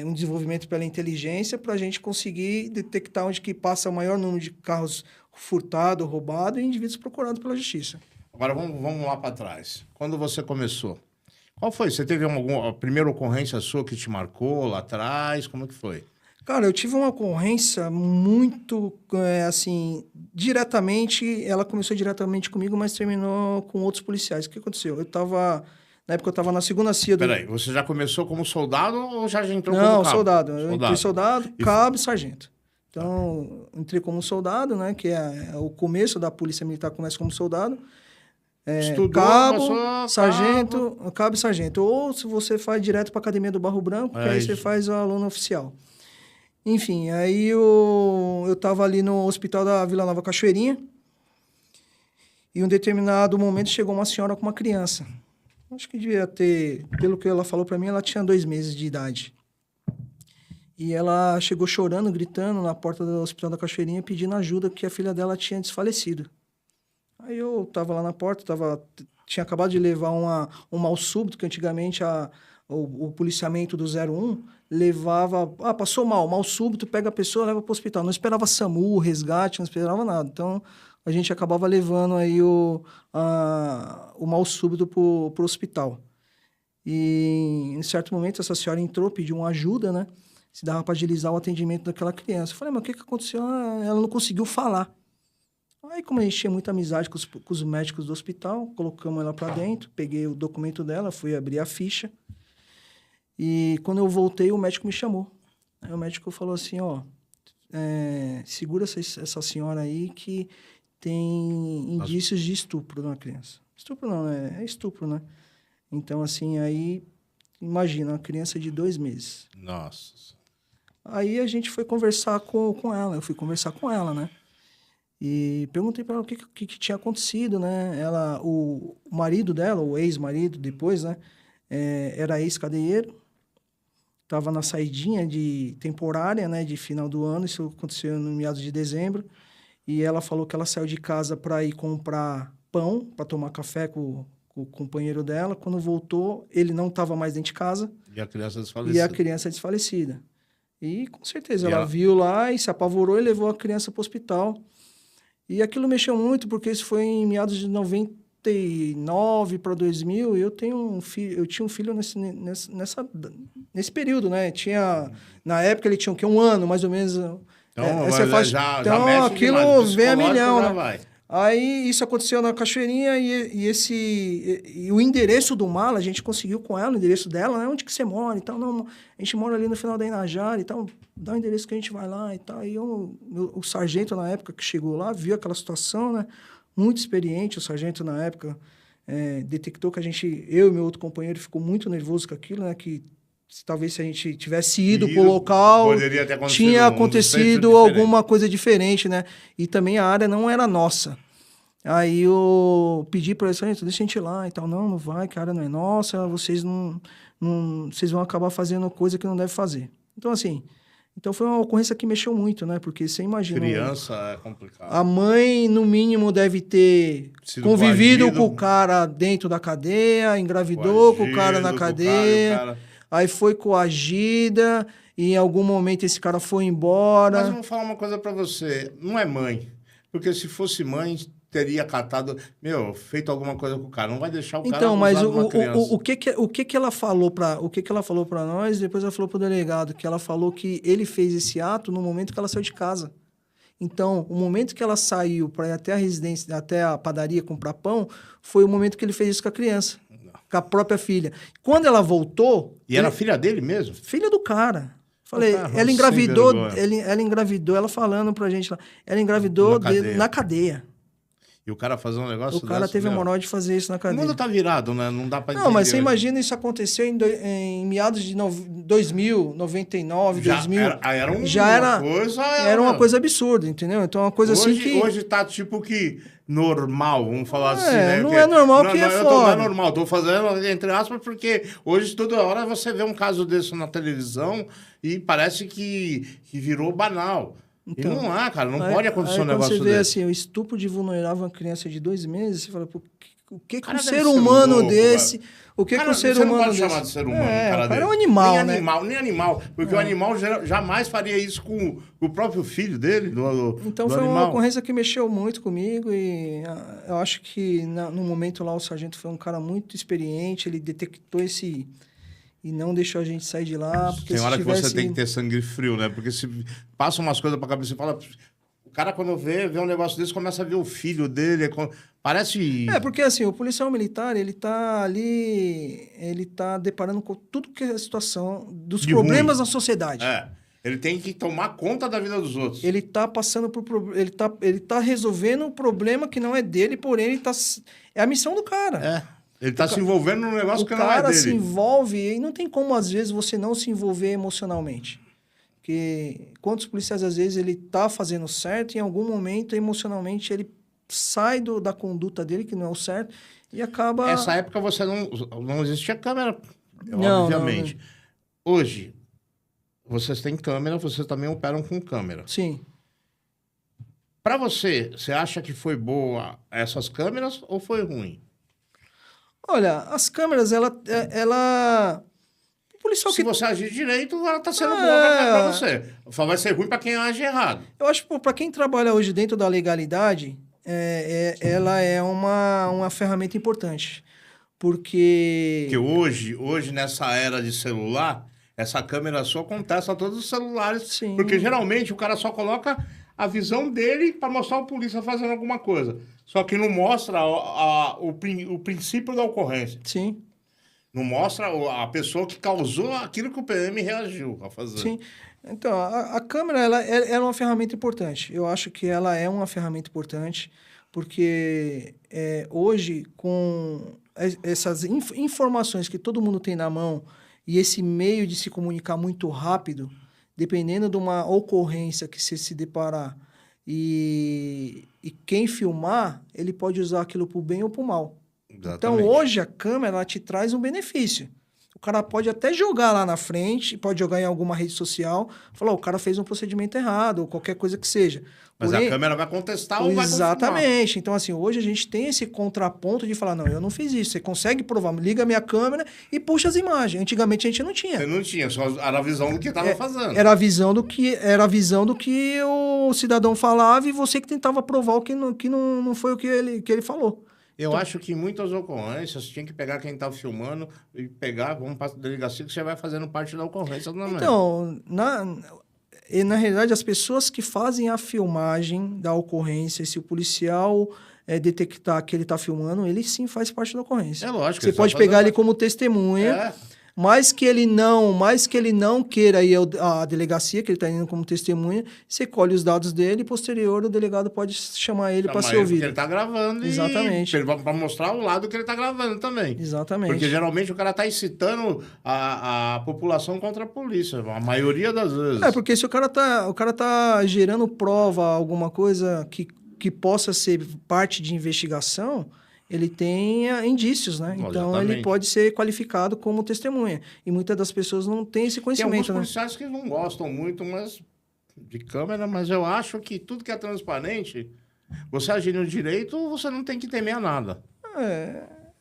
[SPEAKER 2] um desenvolvimento pela inteligência para a gente conseguir detectar onde que passa o maior número de carros furtados, roubados e indivíduos procurados pela justiça.
[SPEAKER 1] Agora vamos lá para trás. Quando você começou, qual foi? Você teve alguma primeira ocorrência sua que te marcou lá atrás? Como é que foi?
[SPEAKER 2] Cara, eu tive uma ocorrência muito, diretamente, ela começou diretamente comigo, mas terminou com outros policiais. O que aconteceu? Na época eu estava na segunda CIA do...
[SPEAKER 1] Peraí, você já começou como soldado ou já entrou como
[SPEAKER 2] Não,
[SPEAKER 1] cabo?
[SPEAKER 2] soldado. Eu entrei soldado, cabo e sargento. Então, entrei como soldado, né? Que é o começo da Polícia Militar, começa como soldado.
[SPEAKER 1] Estudou,
[SPEAKER 2] cabo, sargento, cabo e sargento. Ou se você faz direto para a Academia do Barro Branco, que aí você faz o aluno oficial. Enfim, aí eu estava ali no hospital da Vila Nova Cachoeirinha e em um determinado momento chegou uma senhora com uma criança. Acho que devia ter, pelo que ela falou para mim, ela tinha 2 meses de idade. E ela chegou chorando, gritando na porta do hospital da Cachoeirinha, pedindo ajuda, porque a filha dela tinha desfalecido. Aí eu estava lá na porta, tinha acabado de levar um mal súbito, que antigamente o policiamento do 01 levava... passou mal súbito, pega a pessoa, leva para o hospital. Não esperava SAMU, resgate, não esperava nada. Então, a gente acabava levando aí o mal súbito para o hospital. E, em certo momento, essa senhora entrou, pediu uma ajuda, né? Se dava para agilizar o atendimento daquela criança. Eu falei, mas o que aconteceu? Ela não conseguiu falar. Aí, como a gente tinha muita amizade com os médicos do hospital, colocamos ela para dentro, peguei o documento dela, fui abrir a ficha. E quando eu voltei, o médico me chamou. Aí o médico falou assim, segura essa senhora aí que tem indícios de estupro na criança. Estupro não, é estupro, né? Então, assim, aí, imagina, uma criança de 2 meses.
[SPEAKER 1] Nossa.
[SPEAKER 2] Aí a gente foi conversar com ela, eu fui conversar com ela, né? E perguntei para ela o que tinha acontecido, né? O marido dela, o ex-marido, depois, né? Era ex-cadeieiro. Estava na saidinha temporária, né? De final do ano. Isso aconteceu no meados de dezembro. E ela falou que ela saiu de casa para ir comprar pão, para tomar café com o companheiro dela. Quando voltou, ele não estava mais dentro de casa.
[SPEAKER 1] E a criança desfalecida.
[SPEAKER 2] E com certeza, ela viu lá e se apavorou e levou a criança para o hospital. E aquilo mexeu muito, porque isso foi em meados de 99 para 2000, e eu tinha um filho nesse período, né? Na época ele tinha o quê? Um ano, mais ou menos.
[SPEAKER 1] Então,
[SPEAKER 2] Essa faixa.
[SPEAKER 1] já
[SPEAKER 2] Então
[SPEAKER 1] mexe
[SPEAKER 2] aquilo
[SPEAKER 1] demais.
[SPEAKER 2] vem a milhão, né?
[SPEAKER 1] Vai.
[SPEAKER 2] Aí isso aconteceu na Cachoeirinha e o endereço do Mala, a gente conseguiu com ela, o endereço dela, né? Onde que você mora e tal. Não, a gente mora ali no final da Inajara e tal, dá o endereço que a gente vai lá e tal. E o sargento, na época que chegou lá, viu aquela situação, né? Muito experiente, o sargento, na época, detectou que eu e meu outro companheiro ficou muito nervoso com aquilo, né? Que talvez se a gente tivesse ido para o local, tinha acontecido alguma coisa diferente, né? E também a área não era nossa. Aí eu pedi para eles, deixa a gente ir lá e tal. Não vai, que a área não é nossa, vocês vocês vão acabar fazendo coisa que não deve fazer. Então, assim, foi uma ocorrência que mexeu muito, né? Porque você imagina...
[SPEAKER 1] Criança é complicado.
[SPEAKER 2] A mãe, no mínimo, deve ter convivido com o cara dentro da cadeia, engravidou com o cara na cadeia... Aí foi coagida, e em algum momento esse cara foi embora.
[SPEAKER 1] Mas eu vou falar uma coisa pra você. Não é mãe. Porque se fosse mãe, teria catado... feito alguma coisa com o cara. Não vai deixar o cara abusar de uma criança.
[SPEAKER 2] O que ela falou pra nós, depois ela falou pro delegado, que ela falou que ele fez esse ato no momento que ela saiu de casa. Então, o momento que ela saiu para ir até a residência, até a padaria comprar pão, foi o momento que ele fez isso com a criança. Com a própria filha. Quando ela voltou...
[SPEAKER 1] E era filha dele mesmo?
[SPEAKER 2] Filha do cara. Falei, ela engravidou, ela falando pra gente lá, ela engravidou na cadeia.
[SPEAKER 1] E o cara fazer um negócio
[SPEAKER 2] O cara teve a moral de fazer isso na cadeia.
[SPEAKER 1] O mundo tá virado, né? Não dá pra entender.
[SPEAKER 2] Não, mas você imagina, isso aconteceu em meados de 2000, 99, 2000. Era uma coisa absurda, entendeu? Então, uma coisa assim que...
[SPEAKER 1] Hoje tá tipo que normal, vamos falar assim, né?
[SPEAKER 2] Não é normal, porque é foda.
[SPEAKER 1] Não é normal, tô fazendo entre aspas, porque hoje toda hora você vê um caso desse na televisão e parece que virou banal. Então, e não há, cara, não pode acontecer um negócio desse.
[SPEAKER 2] Quando você vê assim, o estupro de vulnerável uma criança de 2 meses, você fala, o que um ser humano desse... O que um ser humano desse...
[SPEAKER 1] Você não pode chamar de ser humano,
[SPEAKER 2] o cara é um animal, né?
[SPEAKER 1] Nem animal, porque o animal jamais faria isso com o próprio filho dele,
[SPEAKER 2] Então foi uma ocorrência que mexeu muito comigo e eu acho que no momento lá o sargento foi um cara muito experiente, ele detectou esse... E não deixou a gente sair de lá. Porque
[SPEAKER 1] tem hora que você tem que ter sangue frio, né? Porque se passa umas coisas pra cabeça e fala... O cara, quando vê um negócio desse, começa a ver o filho dele. Parece...
[SPEAKER 2] porque assim, o policial militar, ele tá ali... Ele tá deparando com tudo que é a situação dos problemas da sociedade.
[SPEAKER 1] Ele tem que tomar conta da vida dos outros.
[SPEAKER 2] Ele tá passando por... Ele tá resolvendo um problema que não é dele, porém ele tá... É a missão do cara.
[SPEAKER 1] Ele tá se envolvendo num negócio que não é dele. O
[SPEAKER 2] cara se envolve e não tem como, às vezes, você não se envolver emocionalmente. Porque quantos policiais, às vezes, ele tá fazendo certo e em algum momento, emocionalmente, ele sai da conduta dele, que não é o certo, e acaba...
[SPEAKER 1] Nessa época, você não existia câmera, obviamente. Não. Hoje, vocês têm câmera, vocês também operam com câmera.
[SPEAKER 2] Sim.
[SPEAKER 1] Para você acha que foi boa essas câmeras ou foi ruim?
[SPEAKER 2] Olha, as câmeras, ela... O policial
[SPEAKER 1] Se você agir direito, ela tá sendo boa pra você. Só vai ser ruim para quem age errado.
[SPEAKER 2] Eu acho que para quem trabalha hoje dentro da legalidade, ela é uma ferramenta importante. Porque
[SPEAKER 1] hoje, nessa era de celular, essa câmera sua acontece a todos os celulares.
[SPEAKER 2] Sim.
[SPEAKER 1] Porque geralmente o cara só coloca a visão dele para mostrar o polícia fazendo alguma coisa. Só que não mostra o princípio da ocorrência.
[SPEAKER 2] Sim.
[SPEAKER 1] Não mostra a pessoa que causou aquilo que o PM reagiu a fazer.
[SPEAKER 2] Sim. Então, a câmera ela é uma ferramenta importante. Eu acho que ela é uma ferramenta importante, porque hoje, com essas informações que todo mundo tem na mão e esse meio de se comunicar muito rápido, dependendo de uma ocorrência que você se deparar e quem filmar, ele pode usar aquilo para o bem ou para o mal. Exatamente. Então, hoje, a câmera ela te traz um benefício. O cara pode até jogar lá na frente, pode jogar em alguma rede social, falar, o cara fez um procedimento errado, ou qualquer coisa que seja.
[SPEAKER 1] Mas a câmera vai contestar ou vai confirmar.
[SPEAKER 2] Exatamente. Então, assim, hoje a gente tem esse contraponto de falar, não, eu não fiz isso. Você consegue provar, liga a minha câmera e puxa as imagens. Antigamente a gente não tinha.
[SPEAKER 1] Você não tinha, só era a visão do que estava fazendo.
[SPEAKER 2] Era a visão do que o cidadão falava e você que tentava provar o que não foi o que ele falou.
[SPEAKER 1] Eu acho que em muitas ocorrências tinha que pegar quem está filmando e pegar, vamos para a delegacia que você vai fazendo parte da ocorrência também.
[SPEAKER 2] Então, na realidade, as pessoas que fazem a filmagem da ocorrência, se o policial detectar que ele está filmando, ele sim faz parte da ocorrência.
[SPEAKER 1] É lógico.
[SPEAKER 2] Você pode pegar ele como testemunha, mas que ele não queira ir à delegacia, que ele está indo como testemunha, você colhe os dados dele e, posterior, o delegado pode chamar ele para ser ouvido.
[SPEAKER 1] Porque ele está gravando.
[SPEAKER 2] Exatamente.
[SPEAKER 1] Para mostrar o lado que ele está gravando também.
[SPEAKER 2] Exatamente.
[SPEAKER 1] Porque geralmente o cara está incitando a população contra a polícia, a maioria das vezes.
[SPEAKER 2] Porque se o cara tá gerando prova, alguma coisa que possa ser parte de investigação, ele tem indícios, né? Então,
[SPEAKER 1] Exatamente.
[SPEAKER 2] ele pode ser qualificado como testemunha. E muitas das pessoas não têm esse conhecimento,
[SPEAKER 1] Tem alguns policiais que não gostam muito de câmera, mas eu acho que tudo que é transparente, você agir no direito, você não tem que temer a nada.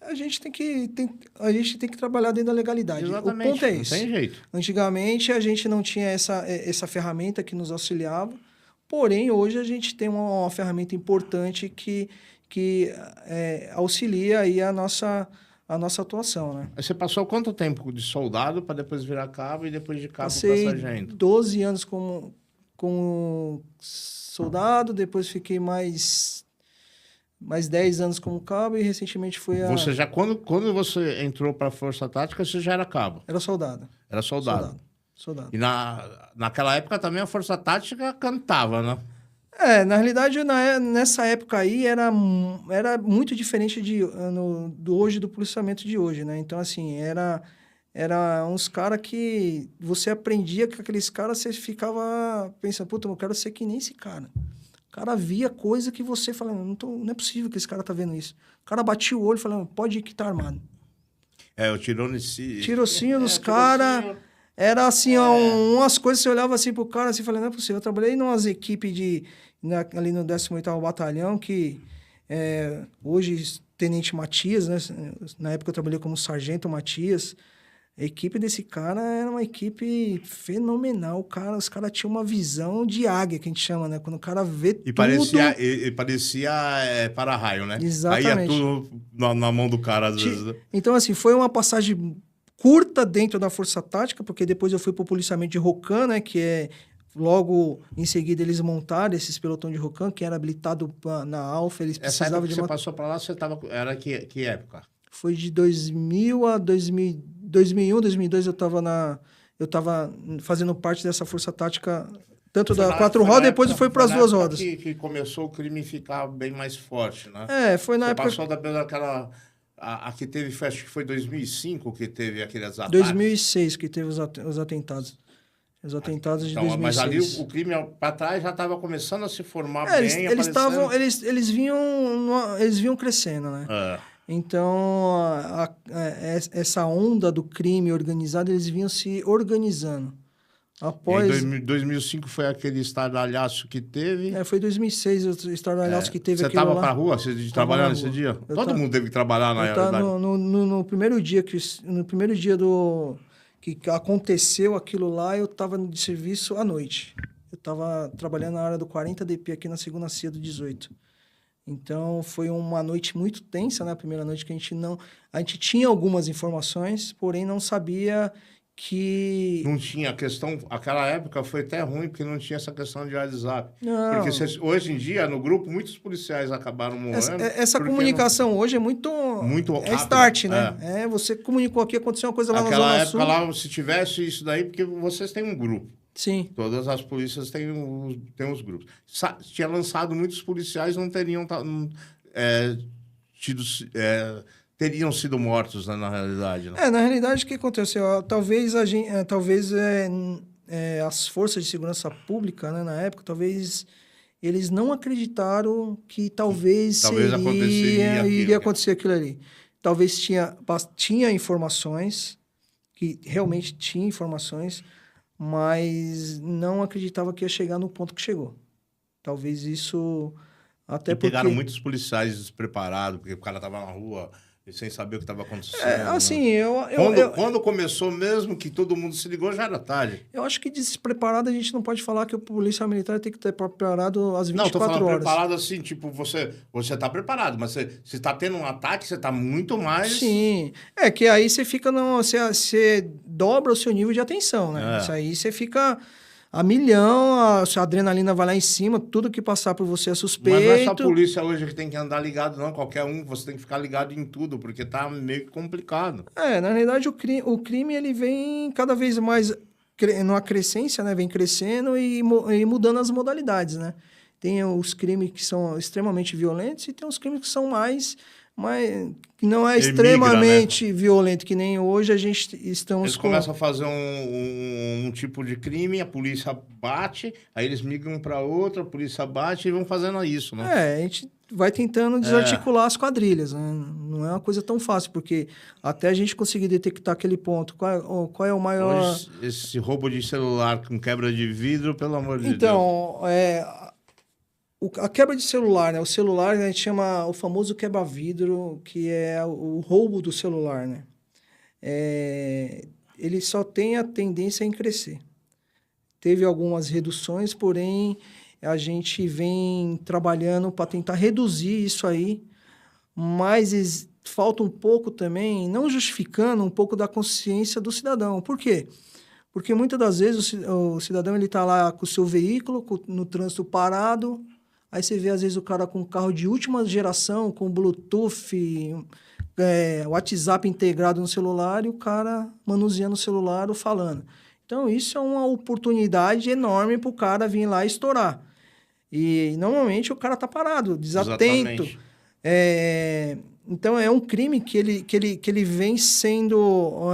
[SPEAKER 2] A gente tem que trabalhar dentro da legalidade.
[SPEAKER 1] Exatamente.
[SPEAKER 2] O ponto é esse.
[SPEAKER 1] Não tem jeito.
[SPEAKER 2] Antigamente, a gente não tinha essa ferramenta que nos auxiliava, porém, hoje a gente tem uma ferramenta importante que auxilia aí a nossa atuação, né?
[SPEAKER 1] Você passou quanto tempo de soldado para depois virar cabo e depois de cabo para
[SPEAKER 2] Passei
[SPEAKER 1] sargento?
[SPEAKER 2] 12 anos como soldado, depois fiquei mais 10 anos como cabo e recentemente fui
[SPEAKER 1] Você já, quando você entrou para a Força Tática, você já era cabo?
[SPEAKER 2] Era soldado.
[SPEAKER 1] Era soldado.
[SPEAKER 2] Soldado.
[SPEAKER 1] E naquela época também a Força Tática cantava, né?
[SPEAKER 2] Na realidade, nessa época aí, era muito diferente do hoje, do policiamento de hoje, né? Então, assim, era uns caras que você aprendia com aqueles caras, você ficava pensando, puta, eu quero ser que nem esse cara. O cara via coisa que você falava, não é possível que esse cara tá vendo isso. O cara batia o olho e falava, pode ir que tá armado.
[SPEAKER 1] O
[SPEAKER 2] Tirocinho dos caras. Era assim, umas coisas, você olhava assim pro cara, assim, falando, não é possível. Eu trabalhei numas equipes ali no 18º Batalhão, que hoje, Tenente Matias, né? Na época eu trabalhei como Sargento Matias. A equipe desse cara era uma equipe fenomenal. Os caras tinham uma visão de águia, que a gente chama, né? Quando o cara vê tudo...
[SPEAKER 1] E parecia para-raio, né?
[SPEAKER 2] Exatamente.
[SPEAKER 1] Aí ia tudo na mão do cara, às vezes.
[SPEAKER 2] Então, assim, foi uma passagem curta dentro da Força Tática, porque depois eu fui pro policiamento de Rocan, né? Que logo em seguida eles montaram esses pelotões de Rocan, que era habilitado na Alfa, eles precisavam de...
[SPEAKER 1] Você passou para lá, era que época?
[SPEAKER 2] Foi de 2000 a 2001, 2002 eu tava fazendo parte dessa Força Tática, tanto da 4 rodas, depois foi para as 2 rodas.
[SPEAKER 1] Que começou o crime ficar bem mais forte, né?
[SPEAKER 2] Foi na época...
[SPEAKER 1] Passou daquela... A que teve, acho que foi 2005 que teve aqueles ataques.
[SPEAKER 2] 2006 que teve os atentados. Os atentados de 2006.
[SPEAKER 1] Mas ali o crime para trás já estava começando a se formar bem,
[SPEAKER 2] eles vinham crescendo, né? Então, essa onda do crime organizado, eles vinham se organizando. Após...
[SPEAKER 1] Em 2005 foi aquele estardalhaço que teve.
[SPEAKER 2] Foi 2006 o estardalhaço que teve.
[SPEAKER 1] Você estava para a rua? Você trabalhando nesse dia? Todo mundo teve que trabalhar na realidade.
[SPEAKER 2] No primeiro dia que aconteceu aquilo lá, eu estava de serviço à noite. Eu estava trabalhando na área do 40 DP aqui na segunda CIA do 18. Então, foi uma noite muito tensa, né? A primeira noite que a gente tinha algumas informações, porém não sabia que...
[SPEAKER 1] Não tinha questão... Aquela época foi até ruim, porque não tinha essa questão de WhatsApp.
[SPEAKER 2] Não.
[SPEAKER 1] Porque hoje em dia, no grupo, muitos policiais acabaram morrendo.
[SPEAKER 2] Essa comunicação hoje é muito rápido, start, né? Você comunicou aqui, aconteceu uma coisa lá na Zona Sul.
[SPEAKER 1] Aquela época lá, se tivesse isso daí, porque vocês têm um grupo.
[SPEAKER 2] Sim.
[SPEAKER 1] Todas as polícias têm os grupos. Tinha lançado, muitos policiais não teriam teriam sido mortos, né, na realidade. Né?
[SPEAKER 2] Na realidade, o que aconteceu? Talvez as forças de segurança pública, né, na época, talvez eles não acreditaram que talvez iria acontecer aquilo ali. Talvez tinha informações, que realmente tinha informações, mas não acreditava que ia chegar no ponto que chegou. Talvez isso... Até
[SPEAKER 1] E pegaram
[SPEAKER 2] porque...
[SPEAKER 1] muitos policiais despreparados, porque o cara tava na rua e sem saber o que estava acontecendo.
[SPEAKER 2] assim,
[SPEAKER 1] Quando começou mesmo, que todo mundo se ligou, já era tarde.
[SPEAKER 2] eu acho que despreparado a gente não pode falar que o policial militar tem que estar preparado às 24
[SPEAKER 1] Não, tô falando
[SPEAKER 2] horas.
[SPEAKER 1] preparado assim, tipo, você tá preparado, mas você tá tendo um ataque, você tá muito mais...
[SPEAKER 2] Sim, é que aí você fica você dobra o seu nível de atenção, né?
[SPEAKER 1] É.
[SPEAKER 2] Isso aí você fica a milhão, a sua adrenalina vai lá em cima, tudo que passar por você é suspeito.
[SPEAKER 1] Mas não é só a polícia hoje que tem que andar ligado, não. Qualquer um, você tem que ficar ligado em tudo, porque tá meio que complicado.
[SPEAKER 2] Na realidade, o crime ele vem cada vez mais numa crescência, né? Vem crescendo e mudando as modalidades, né? Tem os crimes que são extremamente violentos e tem os crimes que são mais que não é extremamente violento, que nem hoje a gente estamos
[SPEAKER 1] Eles começam a fazer um tipo de crime, a polícia bate, aí eles migram para outra, a polícia bate e vão fazendo isso, né?
[SPEAKER 2] A gente vai tentando desarticular as quadrilhas, né? Não é uma coisa tão fácil, porque até a gente conseguir detectar aquele ponto, qual é o maior...
[SPEAKER 1] Hoje, esse roubo de celular com quebra de vidro, pelo amor de Deus.
[SPEAKER 2] Então, a quebra de celular, né? O celular a gente chama o famoso quebra-vidro, que é o roubo do celular, né? Ele só tem a tendência em crescer. Teve algumas reduções, porém a gente vem trabalhando para tentar reduzir isso aí, mas falta um pouco também, não justificando um pouco da consciência do cidadão. Por quê? Porque muitas das vezes o cidadão ele está lá com o seu veículo, no trânsito parado. Aí você vê, às vezes, o cara com um carro de última geração, com Bluetooth, WhatsApp integrado no celular, e o cara manuseando o celular ou falando. Então, isso é uma oportunidade enorme para o cara vir lá e estourar. E, normalmente, o cara está parado, desatento. Então, é um crime que ele vem sendo...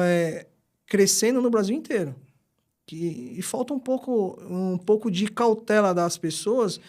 [SPEAKER 2] crescendo no Brasil inteiro. E falta um pouco de cautela das pessoas...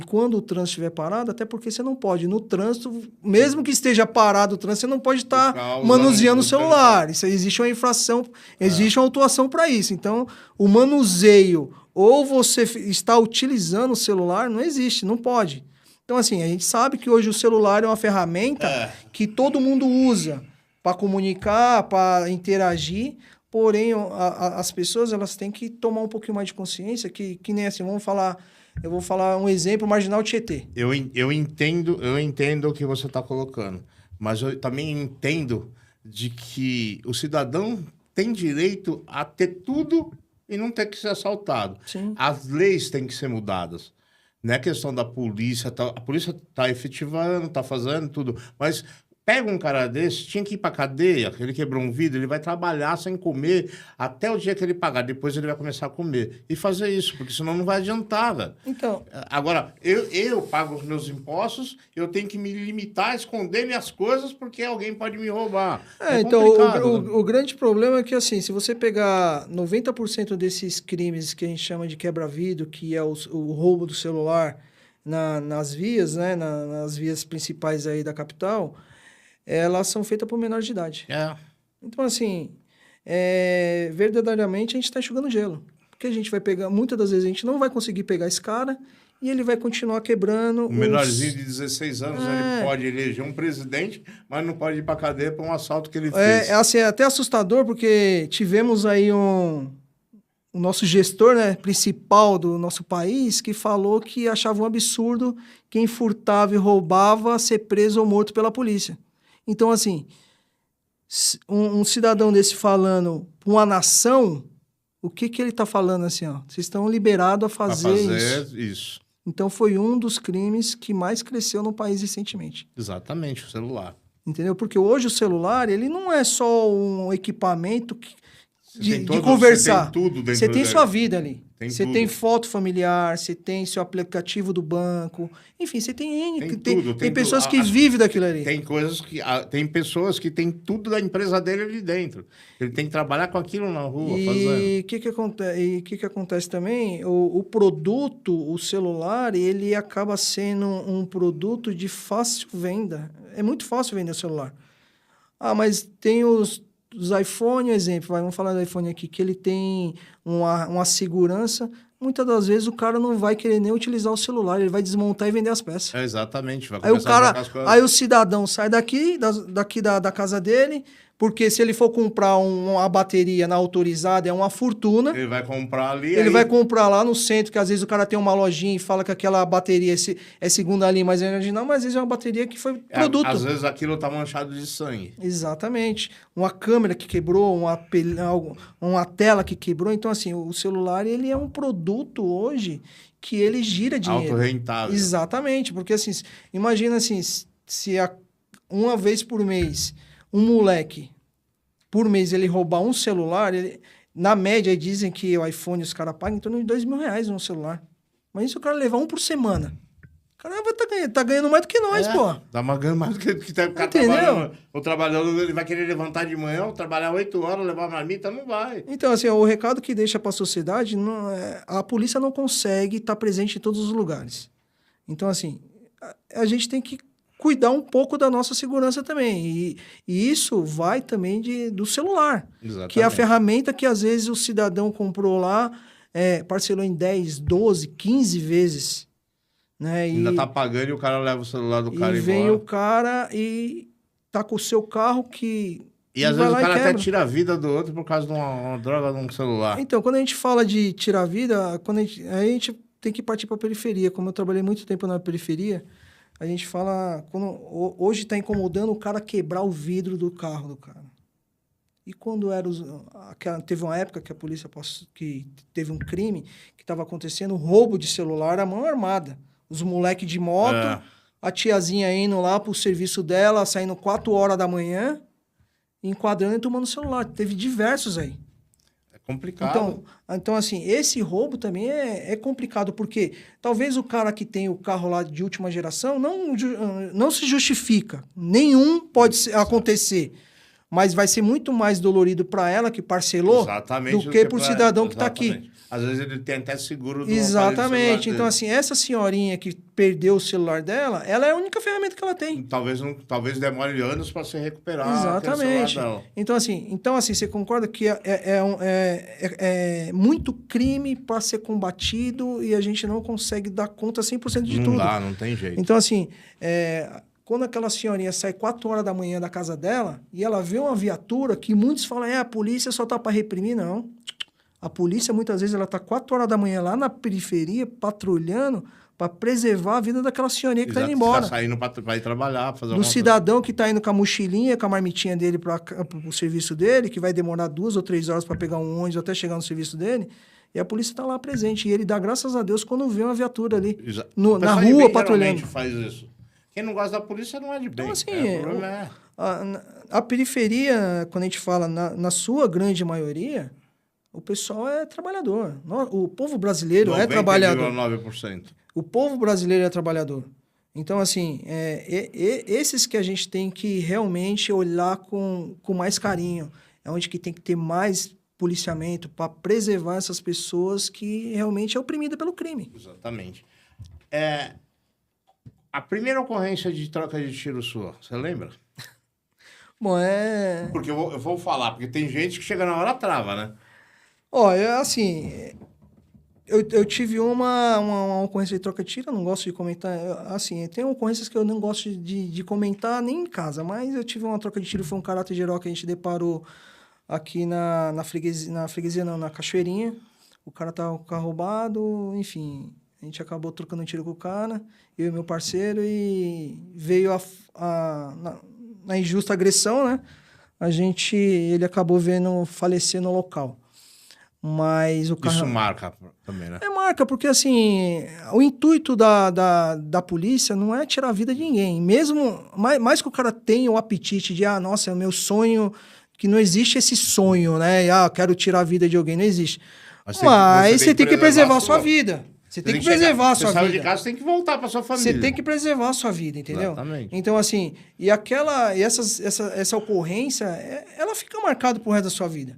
[SPEAKER 2] quando o trânsito estiver parado, até porque você não pode, no trânsito, mesmo que esteja parado o trânsito, você não pode estar manuseando o celular. Isso, existe uma infração, existe uma autuação para isso. Então, o manuseio, ou você está utilizando o celular, não existe, não pode. Então, assim, a gente sabe que hoje o celular é uma ferramenta que todo mundo usa para comunicar, para interagir, porém, as pessoas elas têm que tomar um pouquinho mais de consciência, que nem assim, eu vou falar um exemplo, Marginal Tietê.
[SPEAKER 1] Eu entendo o que você está colocando, mas eu também entendo de que o cidadão tem direito a ter tudo e não ter que ser assaltado.
[SPEAKER 2] Sim.
[SPEAKER 1] As leis têm que ser mudadas. Não é questão da polícia, a polícia está efetivando, está fazendo tudo, mas... Pega um cara desse, tinha que ir pra cadeia, ele quebrou um vidro, ele vai trabalhar sem comer até o dia que ele pagar. Depois ele vai começar a comer. E fazer isso, porque senão não vai adiantar, velho.
[SPEAKER 2] Então...
[SPEAKER 1] Agora, eu pago os meus impostos, eu tenho que me limitar a esconder minhas coisas porque alguém pode me roubar.
[SPEAKER 2] Então, o grande problema é que, assim, se você pegar 90% desses crimes que a gente chama de quebra-vidro, que é o roubo do celular nas vias, né, nas vias principais aí da capital... elas são feitas por menores de idade. Então, assim, verdadeiramente a gente está enxugando gelo. Porque a gente vai pegar, muitas das vezes a gente não vai conseguir pegar esse cara e ele vai continuar quebrando...
[SPEAKER 1] Um menorzinho de 16 anos, ele pode eleger um presidente, mas não pode ir para cadeia por um assalto que ele fez.
[SPEAKER 2] Assim, é até assustador, porque tivemos aí o nosso gestor, né, principal do nosso país, que falou que achava um absurdo quem furtava e roubava ser preso ou morto pela polícia. Então, assim, um cidadão desse falando para uma nação, o que ele está falando assim? Ó, vocês estão liberados a fazer
[SPEAKER 1] isso.
[SPEAKER 2] Então, foi um dos crimes que mais cresceu no país recentemente.
[SPEAKER 1] Exatamente, o celular.
[SPEAKER 2] Entendeu? Porque hoje o celular, ele não é só um equipamento de conversar.
[SPEAKER 1] Você tem tudo dentro
[SPEAKER 2] Você tem
[SPEAKER 1] dele.
[SPEAKER 2] sua vida ali.
[SPEAKER 1] Você
[SPEAKER 2] tem foto familiar, você tem seu aplicativo do banco. Enfim, você tem tem pessoas que vivem daquilo ali.
[SPEAKER 1] Tem pessoas que têm tudo da empresa dele ali dentro. Ele tem que trabalhar com aquilo na rua,
[SPEAKER 2] E o que acontece também? O produto, o celular, ele acaba sendo um produto de fácil venda. É muito fácil vender o celular. Mas tem os dos iPhone, exemplo, vamos falar do iPhone aqui, que ele tem uma segurança, muitas das vezes o cara não vai querer nem utilizar o celular, ele vai desmontar e vender as peças.
[SPEAKER 1] Exatamente. Vai
[SPEAKER 2] Aí o
[SPEAKER 1] começar a
[SPEAKER 2] cara,
[SPEAKER 1] trocar as coisas.
[SPEAKER 2] aí o cidadão sai daqui da casa dele, porque se ele for comprar uma bateria na autorizada é uma fortuna.
[SPEAKER 1] Ele vai comprar ali.
[SPEAKER 2] Ele vai comprar lá no centro, que às vezes o cara tem uma lojinha e fala que aquela bateria é segunda linha, mas é original, mas às vezes é uma bateria que foi produto.
[SPEAKER 1] Às vezes aquilo tá manchado de sangue.
[SPEAKER 2] Exatamente. Uma câmera que quebrou, uma tela que quebrou. Então, assim, o celular, ele é um produto hoje que ele gira dinheiro.
[SPEAKER 1] Autorrentável.
[SPEAKER 2] Exatamente. Porque, assim, imagina assim, se uma vez por mês, um moleque, por mês, ele roubar um celular, na média, dizem que o iPhone os caras pagam em torno de R$2.000 no celular. Mas se o cara levar um por semana, o cara vai tá ganhando mais do que nós, pô.
[SPEAKER 1] Tá ganhando mais do que tá
[SPEAKER 2] Entendeu?
[SPEAKER 1] trabalhando, ele vai querer levantar de manhã, trabalhar 8 horas, levar marmita, não vai.
[SPEAKER 2] Então, assim, o recado que deixa para a sociedade, a polícia não consegue estar presente em todos os lugares. Então, assim, a gente tem que cuidar um pouco da nossa segurança também. E isso vai também do celular.
[SPEAKER 1] Exatamente.
[SPEAKER 2] Que é a ferramenta que, às vezes, o cidadão comprou lá, parcelou em 10, 12, 15 vezes. Né?
[SPEAKER 1] Ainda tá pagando e o cara leva o celular do cara
[SPEAKER 2] e
[SPEAKER 1] embora.
[SPEAKER 2] vem o cara e tá com o seu carro que...
[SPEAKER 1] E às vezes o cara até tira a vida do outro por causa de uma droga de um celular.
[SPEAKER 2] Então, quando a gente fala de tirar a vida, a gente tem que partir para a periferia. Como eu trabalhei muito tempo na periferia, a gente fala... Hoje está incomodando o cara quebrar o vidro do carro do cara. E quando teve uma época que a polícia que teve um crime que estava acontecendo, roubo de celular à mão armada. Os moleques de moto, a tiazinha indo lá pro serviço dela, saindo 4 horas da manhã, enquadrando e tomando celular. Teve diversos aí.
[SPEAKER 1] É complicado.
[SPEAKER 2] Então assim, esse roubo também é complicado, porque talvez o cara que tem o carro lá de última geração não se justifica. Nenhum pode acontecer. Mas vai ser muito mais dolorido para ela que parcelou do que para o cidadão que está aqui.
[SPEAKER 1] Às vezes ele tem até seguro do
[SPEAKER 2] Exatamente. Então, assim, essa senhorinha que perdeu o celular dela, ela é a única ferramenta que ela tem.
[SPEAKER 1] Talvez demore anos para se recuperar.
[SPEAKER 2] Exatamente. Então, assim, você concorda que é muito crime para ser combatido e a gente não consegue dar conta 100% de tudo.
[SPEAKER 1] Não dá, não tem jeito.
[SPEAKER 2] Então, assim, quando aquela senhorinha sai 4 horas da manhã da casa dela e ela vê uma viatura que muitos falam, a polícia só tá para reprimir, não. A polícia, muitas vezes, ela está 4 horas da manhã lá na periferia, patrulhando, para preservar a vida daquela senhorinha que está indo embora.
[SPEAKER 1] Está saindo para ir trabalhar, fazer
[SPEAKER 2] do cidadão que está indo com a mochilinha, com a marmitinha dele para o serviço dele, que vai demorar 2 ou 3 horas para pegar um ônibus até chegar no serviço dele, e a polícia está lá presente. E ele dá graças a Deus quando vê uma viatura ali, na rua, patrulhando.
[SPEAKER 1] Faz isso. Quem não gosta da polícia não é de bem.
[SPEAKER 2] Então, assim, a periferia, quando a gente fala na sua grande maioria... O pessoal é trabalhador. O povo brasileiro é trabalhador.
[SPEAKER 1] 90,9%.
[SPEAKER 2] O povo brasileiro é trabalhador. Então, assim, esses que a gente tem que realmente olhar com mais carinho. É onde que tem que ter mais policiamento para preservar essas pessoas que realmente é oprimida pelo crime.
[SPEAKER 1] Exatamente. A primeira ocorrência de troca de tiro sua, você lembra?
[SPEAKER 2] Bom,
[SPEAKER 1] Porque eu vou falar, porque tem gente que chega na hora trava, né?
[SPEAKER 2] Assim, eu tive uma ocorrência de troca de tiro, eu não gosto de comentar, assim, tem ocorrências que eu não gosto de comentar nem em casa, mas eu tive uma troca de tiro, foi um caráter geral que a gente deparou aqui na freguesia não, na Cachoeirinha, o cara tava com o carro roubado, enfim, a gente acabou trocando um tiro com o cara, eu e meu parceiro, e veio na injusta agressão, né, ele acabou vendo falecer no local. Mas o cara...
[SPEAKER 1] Isso marca também, né?
[SPEAKER 2] Marca, porque assim, o intuito da polícia não é tirar a vida de ninguém. Mesmo, mais que o cara tenha o apetite de, nossa, é o meu sonho, que não existe esse sonho, né? Quero tirar a vida de alguém, não existe. Mas você tem que preservar a sua vida. Você tem que preservar a sua vida.
[SPEAKER 1] Você sai de casa, você tem que voltar para sua família.
[SPEAKER 2] Você tem que preservar a sua vida, entendeu?
[SPEAKER 1] Exatamente.
[SPEAKER 2] Então, assim, essa ocorrência, ela fica marcada pro resto da sua vida.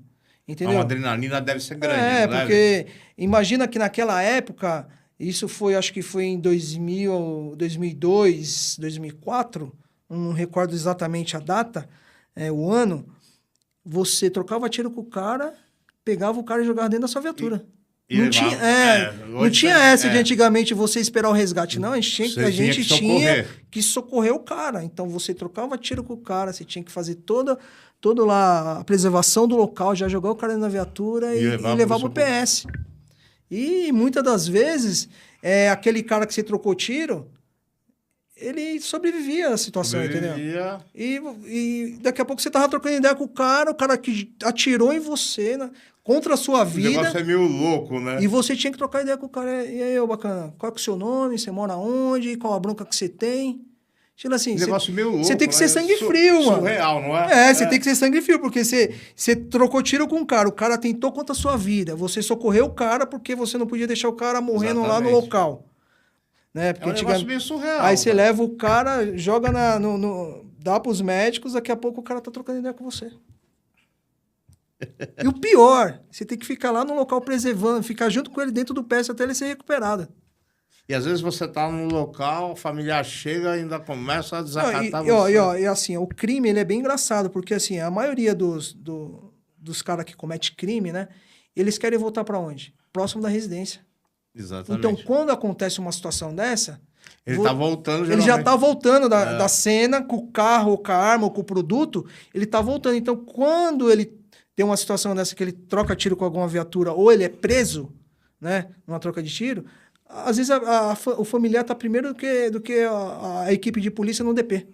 [SPEAKER 2] Entendeu?
[SPEAKER 1] A adrenalina deve ser grande.
[SPEAKER 2] Porque imagina que naquela época, isso foi, acho que foi em 2002, 2004, não recordo exatamente a data, o ano, você trocava tiro com o cara, pegava o cara e jogava dentro da sua viatura.
[SPEAKER 1] E
[SPEAKER 2] Não
[SPEAKER 1] levava-
[SPEAKER 2] tinha, não
[SPEAKER 1] hoje
[SPEAKER 2] tinha
[SPEAKER 1] tem-
[SPEAKER 2] essa de antigamente você esperar o resgate, não. A gente
[SPEAKER 1] Você tinha
[SPEAKER 2] tinha
[SPEAKER 1] que socorrer.
[SPEAKER 2] que socorrer o cara. Então você trocava tiro com o cara, você tinha que fazer toda lá a preservação do local, já jogar o cara na viatura
[SPEAKER 1] E
[SPEAKER 2] e
[SPEAKER 1] levar
[SPEAKER 2] levar
[SPEAKER 1] pro
[SPEAKER 2] pro PS. E muitas das vezes, aquele cara que você trocou tiro, ele sobrevivia à situação, entendeu?
[SPEAKER 1] Sobrevivia.
[SPEAKER 2] E daqui a pouco você tava trocando ideia com o cara que atirou em você, né, contra a sua
[SPEAKER 1] O negócio
[SPEAKER 2] vida.
[SPEAKER 1] é meio louco, né?
[SPEAKER 2] E você tinha que trocar ideia com o cara. E aí, ô bacana, qual que é o seu nome? Você mora onde? Qual a bronca que você tem? Tipo assim,
[SPEAKER 1] Negócio meio louco.
[SPEAKER 2] você tem que ser
[SPEAKER 1] né?
[SPEAKER 2] sangue frio, mano.
[SPEAKER 1] Surreal, não é?
[SPEAKER 2] Você tem que ser sangue frio, porque você trocou tiro com o cara atentou contra a sua vida. Você socorreu o cara porque você não podia deixar o cara morrendo lá no
[SPEAKER 1] Exatamente.
[SPEAKER 2] local. Né? Porque
[SPEAKER 1] É um negócio meio surreal.
[SPEAKER 2] aí você
[SPEAKER 1] cara.
[SPEAKER 2] leva o cara, joga dá pros médicos, daqui a pouco o cara tá trocando ideia com você. E o pior, você tem que ficar lá no local preservando, ficar junto com ele dentro do PS até ele ser recuperado.
[SPEAKER 1] E às vezes você tá num local, a família chega e ainda começa a
[SPEAKER 2] Não,
[SPEAKER 1] desacatar
[SPEAKER 2] e, ó,
[SPEAKER 1] você.
[SPEAKER 2] e assim, o crime ele é bem engraçado, porque assim, a maioria dos caras que cometem crime, né, eles querem voltar para onde? Próximo da residência.
[SPEAKER 1] Exatamente.
[SPEAKER 2] Então, quando acontece uma situação dessa,
[SPEAKER 1] Ele tá voltando,
[SPEAKER 2] ele já
[SPEAKER 1] geralmente.
[SPEAKER 2] tá voltando da cena com o carro, ou com a arma, ou com o produto, ele tá voltando. Então, quando ele tem uma situação dessa que ele troca tiro com alguma viatura, ou ele é preso, né, numa troca de tiro, às vezes o familiar tá primeiro do que a equipe de polícia no DP.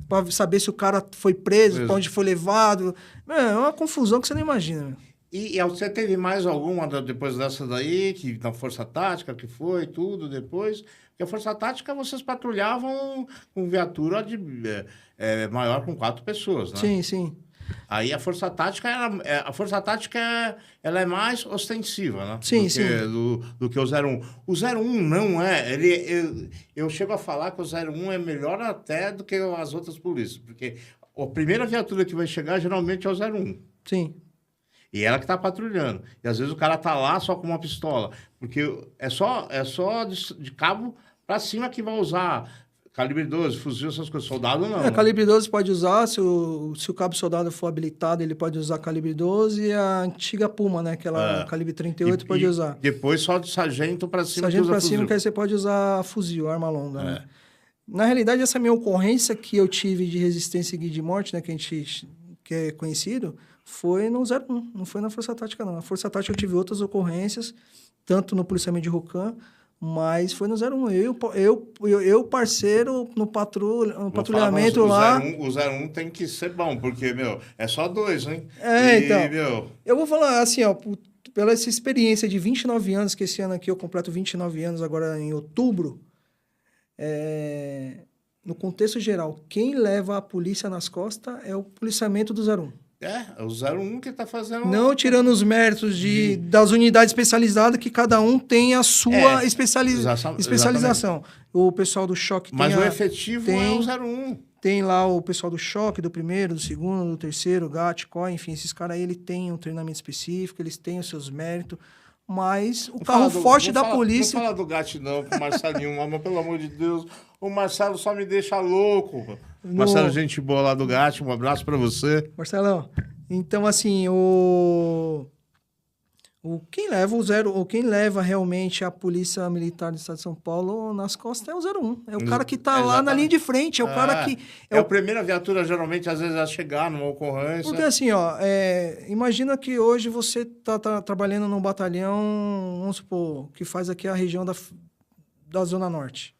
[SPEAKER 2] Pra saber se o cara foi preso, pra onde foi levado. É uma confusão que você não imagina, meu.
[SPEAKER 1] E você teve mais alguma depois dessa daí, que na Força Tática, que foi, tudo depois? Porque a Força Tática, vocês patrulhavam com viatura maior com 4 pessoas, né?
[SPEAKER 2] Sim, sim.
[SPEAKER 1] Aí a Força Tática, ela é mais ostensiva, né?
[SPEAKER 2] Sim,
[SPEAKER 1] Do que o 01. O 01 não é. Eu chego a falar que o 01 é melhor até do que as outras polícias, porque a primeira viatura que vai chegar geralmente é o 01.
[SPEAKER 2] Sim.
[SPEAKER 1] E ela que tá patrulhando. E às vezes o cara tá lá só com uma pistola. Porque é só de cabo pra cima que vai usar calibre 12, fuzil, essas coisas. Soldado não. né?
[SPEAKER 2] Calibre 12 pode usar, se o cabo soldado for habilitado, ele pode usar calibre 12 e a antiga Puma, né? Aquela calibre 38 pode usar.
[SPEAKER 1] Depois só de sargento pra cima
[SPEAKER 2] Sargento
[SPEAKER 1] que usa
[SPEAKER 2] pra cima,
[SPEAKER 1] fuzil.
[SPEAKER 2] que aí você pode usar fuzil, arma longa, né? Na realidade, essa minha ocorrência que eu tive de resistência e de morte, né? Que é conhecido, foi no 01, não foi na Força Tática, não. Na Força Tática eu tive outras ocorrências, tanto no policiamento de Rocan, mas foi no 01. Eu parceiro, no patrulhamento lá.
[SPEAKER 1] O 01 tem que ser bom, porque, meu, é só 2, hein?
[SPEAKER 2] Então.
[SPEAKER 1] Meu,
[SPEAKER 2] Eu vou falar assim, ó, pela essa experiência de 29 anos, que esse ano aqui eu completo 29 anos, agora em outubro, no contexto geral, quem leva a polícia nas costas é o policiamento do 01.
[SPEAKER 1] é o 01 que tá fazendo...
[SPEAKER 2] Não tirando os méritos das unidades especializadas, que cada um tem a sua especialização.
[SPEAKER 1] exatamente.
[SPEAKER 2] O pessoal do choque
[SPEAKER 1] Mas o efetivo é o 01.
[SPEAKER 2] Tem lá o pessoal do choque, do primeiro, do segundo, do terceiro, GAT, COI, enfim, esses caras aí, ele tem um treinamento específico, eles têm os seus méritos, mas o carro forte da polícia...
[SPEAKER 1] Não fala do GAT não, com o Marcelinho, mas pelo amor de Deus, o Marcelo só me deixa louco. Marcelo, gente boa lá do GAT, um abraço pra você.
[SPEAKER 2] Marcelão, então assim, quem leva realmente a Polícia Militar do Estado de São Paulo nas costas é o 01. É o cara que tá lá na linha de frente, é o cara que...
[SPEAKER 1] É a primeira viatura, geralmente, às vezes, a chegar numa ocorrência.
[SPEAKER 2] Porque assim, ó, imagina que hoje você tá trabalhando num batalhão, vamos supor, que faz aqui a região da Zona Norte.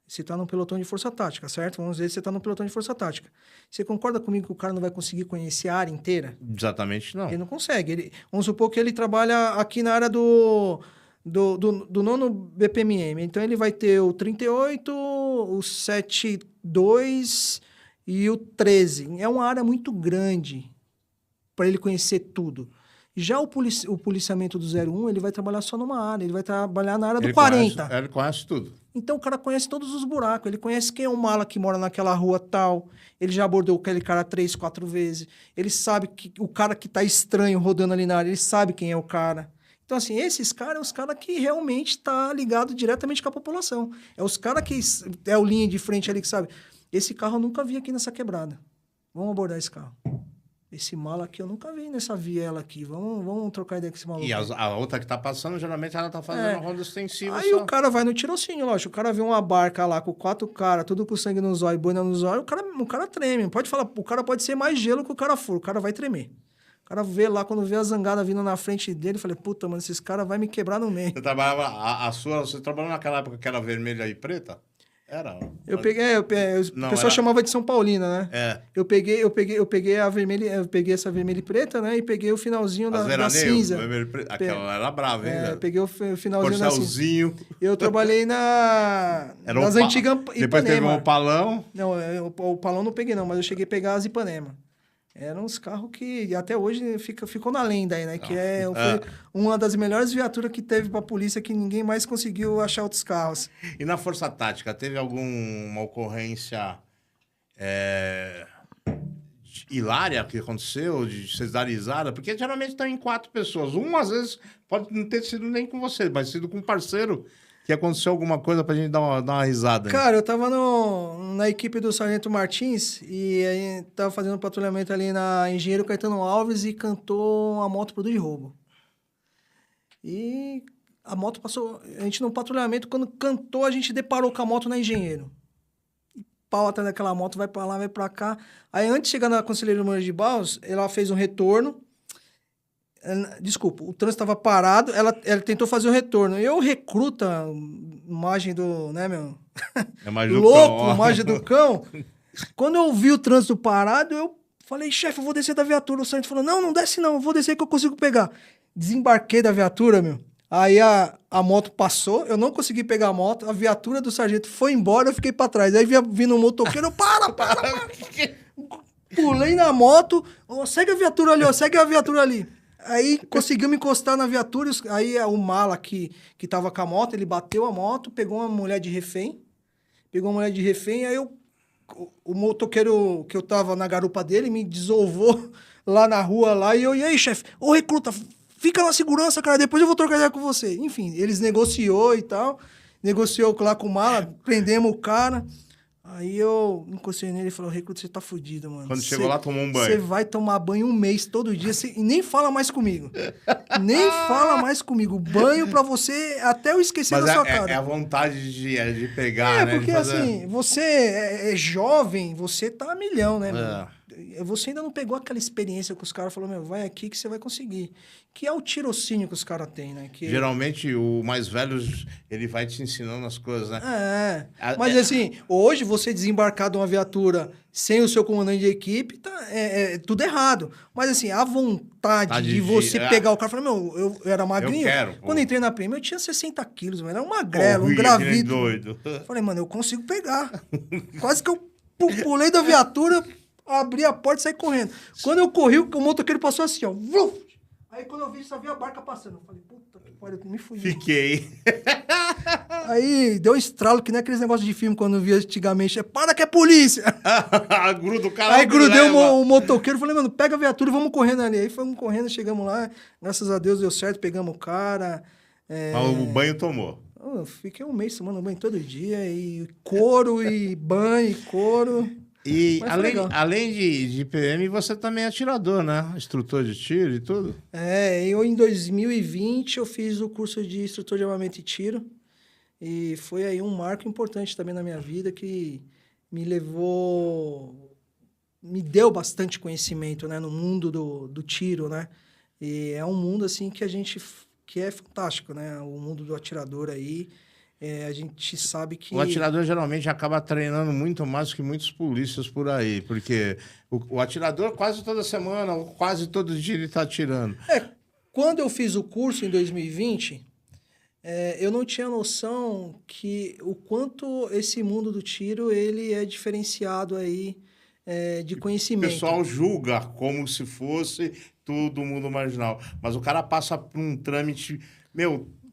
[SPEAKER 2] Você tá num pelotão de força tática, certo? Vamos dizer que você tá num pelotão de força tática. Você concorda comigo que o cara não vai conseguir conhecer a área inteira?
[SPEAKER 1] Exatamente, não.
[SPEAKER 2] Ele não consegue. Vamos supor que ele trabalha aqui na área do 9º BPMM. Então, ele vai ter o 38, o 72 e o 13. É uma área muito grande para ele conhecer tudo. Já o policiamento do 01, ele vai trabalhar só numa área. Ele vai trabalhar na área do 40.
[SPEAKER 1] Ele conhece tudo.
[SPEAKER 2] Então, o cara conhece todos os buracos. Ele conhece quem é o mala que mora naquela rua tal. Ele já abordou aquele cara 3, 4 vezes. Ele sabe que o cara que tá estranho rodando ali na área, ele sabe quem é o cara. Então, assim, esses caras são os caras que realmente tá ligado diretamente com a população. É os caras que é o linha de frente ali que sabe. Esse carro eu nunca vi aqui nessa quebrada. Vamos abordar esse carro. esse mala aqui, eu nunca vi nessa viela aqui. Vamos trocar ideia com esse maluco.
[SPEAKER 1] E a outra que tá passando, geralmente ela tá fazendo a ronda extensiva
[SPEAKER 2] Aí
[SPEAKER 1] só.
[SPEAKER 2] o cara vai no tirocínio, lógico. O cara vê uma barca lá com 4 caras, tudo com sangue nos olhos, boina nos olhos, o cara treme. Pode falar, o cara pode ser mais gelo que o cara for, o cara vai tremer. O cara vê lá, quando vê a zangada vindo na frente dele, falei, puta, mano, esses caras vão me quebrar no meio.
[SPEAKER 1] Você trabalhava, você trabalhou naquela época que era vermelha e preta? Era.
[SPEAKER 2] Eu peguei, o
[SPEAKER 1] Não,
[SPEAKER 2] pessoal
[SPEAKER 1] era-
[SPEAKER 2] chamava de São Paulina, né?
[SPEAKER 1] É.
[SPEAKER 2] Eu peguei a vermelha, eu peguei essa vermelha e preta, né? E peguei o finalzinho
[SPEAKER 1] As
[SPEAKER 2] da
[SPEAKER 1] veraneio,
[SPEAKER 2] cinza.
[SPEAKER 1] vermelho e preto. Aquela era brava, hein,
[SPEAKER 2] É,
[SPEAKER 1] velho?
[SPEAKER 2] peguei o finalzinho da cinza.
[SPEAKER 1] Corcelzinho.
[SPEAKER 2] Eu trabalhei
[SPEAKER 1] Era
[SPEAKER 2] nas
[SPEAKER 1] o
[SPEAKER 2] antigas
[SPEAKER 1] Depois teve um
[SPEAKER 2] Ipanema.
[SPEAKER 1] opalão.
[SPEAKER 2] Não, o Palão não peguei não, mas eu cheguei a pegar as Ipanema. Eram uns carros que até hoje ficou na lenda aí, né? Que foi uma das melhores viaturas que teve pra polícia, que ninguém mais conseguiu achar outros carros.
[SPEAKER 1] E na Força Tática, teve alguma ocorrência hilária que aconteceu, de vocês darem risada? Porque geralmente estão em 4 pessoas. Às vezes, pode não ter sido nem com você, mas sido com um parceiro que aconteceu alguma coisa pra gente dar uma risada. Hein?
[SPEAKER 2] Cara, eu tava na equipe do Sargento Martins e aí tava fazendo patrulhamento ali na Engenheiro Caetano Alves e cantou a moto produto de roubo. E a moto passou... A gente no patrulhamento, quando cantou, a gente deparou com a moto na Engenheiro. E pau atrás daquela moto, vai pra lá, vai pra cá. Aí antes de chegar na Conselheiro Moura de Barros, ela fez um retorno. Desculpa, o trânsito estava parado, ela tentou fazer o retorno. Eu, recruta, imagem do, né, meu?
[SPEAKER 1] É mais do
[SPEAKER 2] Louco,
[SPEAKER 1] cão, ó.
[SPEAKER 2] imagem do cão. Quando eu vi o trânsito parado, eu falei, chefe, eu vou descer da viatura. O sargento falou, não desce não, eu vou descer que eu consigo pegar. Desembarquei da viatura, meu. Aí a moto passou, eu não consegui pegar a moto, a viatura do sargento foi embora, eu fiquei pra trás. Aí vindo um motoqueiro, para. Pulei na moto, segue a viatura ali, ó, segue a viatura ali. Aí conseguiu me encostar na viatura, aí o mala que tava com a moto, ele bateu a moto, pegou uma mulher de refém, aí o motoqueiro que eu tava na garupa dele me desovou lá na rua lá, e aí, chefe, ô recruta, fica na segurança, cara, depois eu vou trocar ideia com você. Enfim, eles negociou e tal, negociou lá com o mala, prendemos o cara. Aí eu encostei nele e falei, recruta, você tá fudido, mano.
[SPEAKER 1] Quando chegou lá, tomou um banho.
[SPEAKER 2] Você vai tomar banho um mês, todo dia, e nem fala mais comigo. Nem fala mais comigo. Banho pra você, até eu esquecer da sua cara.
[SPEAKER 1] É a vontade de pegar, né?
[SPEAKER 2] Porque
[SPEAKER 1] de fazer...
[SPEAKER 2] assim, você é jovem, você tá a milhão, né, mano? Você ainda não pegou aquela experiência que os caras falaram, meu, vai aqui que você vai conseguir. Que é o tirocínio que os caras têm, né? Que...
[SPEAKER 1] Geralmente, o mais velho, ele vai te ensinando as coisas, né?
[SPEAKER 2] Mas assim, hoje você desembarcar de uma viatura sem o seu comandante de equipe, tudo errado. Mas assim, a vontade de você pegar o cara, falar, meu, eu era magrinho.
[SPEAKER 1] Eu quero,
[SPEAKER 2] quando entrei na PM, eu tinha 60 quilos, mano. Era um magrelo, um
[SPEAKER 1] Que nem
[SPEAKER 2] gravido.
[SPEAKER 1] doido.
[SPEAKER 2] Falei, mano, eu consigo pegar. Quase que eu pulei da viatura, abri a porta e saí correndo. Quando eu corri, o motoqueiro passou assim, ó. Vluf! Aí quando eu vi, só vi a barca passando. Eu falei, puta que pariu, me fudi.
[SPEAKER 1] Fiquei.
[SPEAKER 2] Aí deu um estralo, que nem aqueles negócios de filme quando eu via antigamente. Para que é polícia!
[SPEAKER 1] Gruda o cara.
[SPEAKER 2] Aí grudei o motoqueiro, falei, mano, pega a viatura e vamos correndo ali. Aí fomos correndo, chegamos lá. Graças a Deus deu certo, pegamos o cara.
[SPEAKER 1] Mas o banho tomou.
[SPEAKER 2] Eu fiquei um mês tomando banho todo dia. E couro, e banho, e couro.
[SPEAKER 1] E
[SPEAKER 2] Mas foi legal.
[SPEAKER 1] além de PM, você também é atirador, né? Instrutor de tiro e tudo.
[SPEAKER 2] Eu em 2020 eu fiz o curso de instrutor de armamento e tiro. E foi aí um marco importante também na minha vida que me deu bastante conhecimento, né, no mundo do tiro, né? E é um mundo assim que que é fantástico, né? O mundo do atirador aí. A gente sabe que...
[SPEAKER 1] O atirador geralmente acaba treinando muito mais que muitos polícias por aí, porque o atirador quase toda semana, ou quase todo dia ele está atirando.
[SPEAKER 2] Quando eu fiz o curso em 2020, eu não tinha noção o quanto esse mundo do tiro ele é diferenciado aí de
[SPEAKER 1] O
[SPEAKER 2] conhecimento.
[SPEAKER 1] pessoal julga como se fosse todo mundo marginal, mas o cara passa por um trâmite,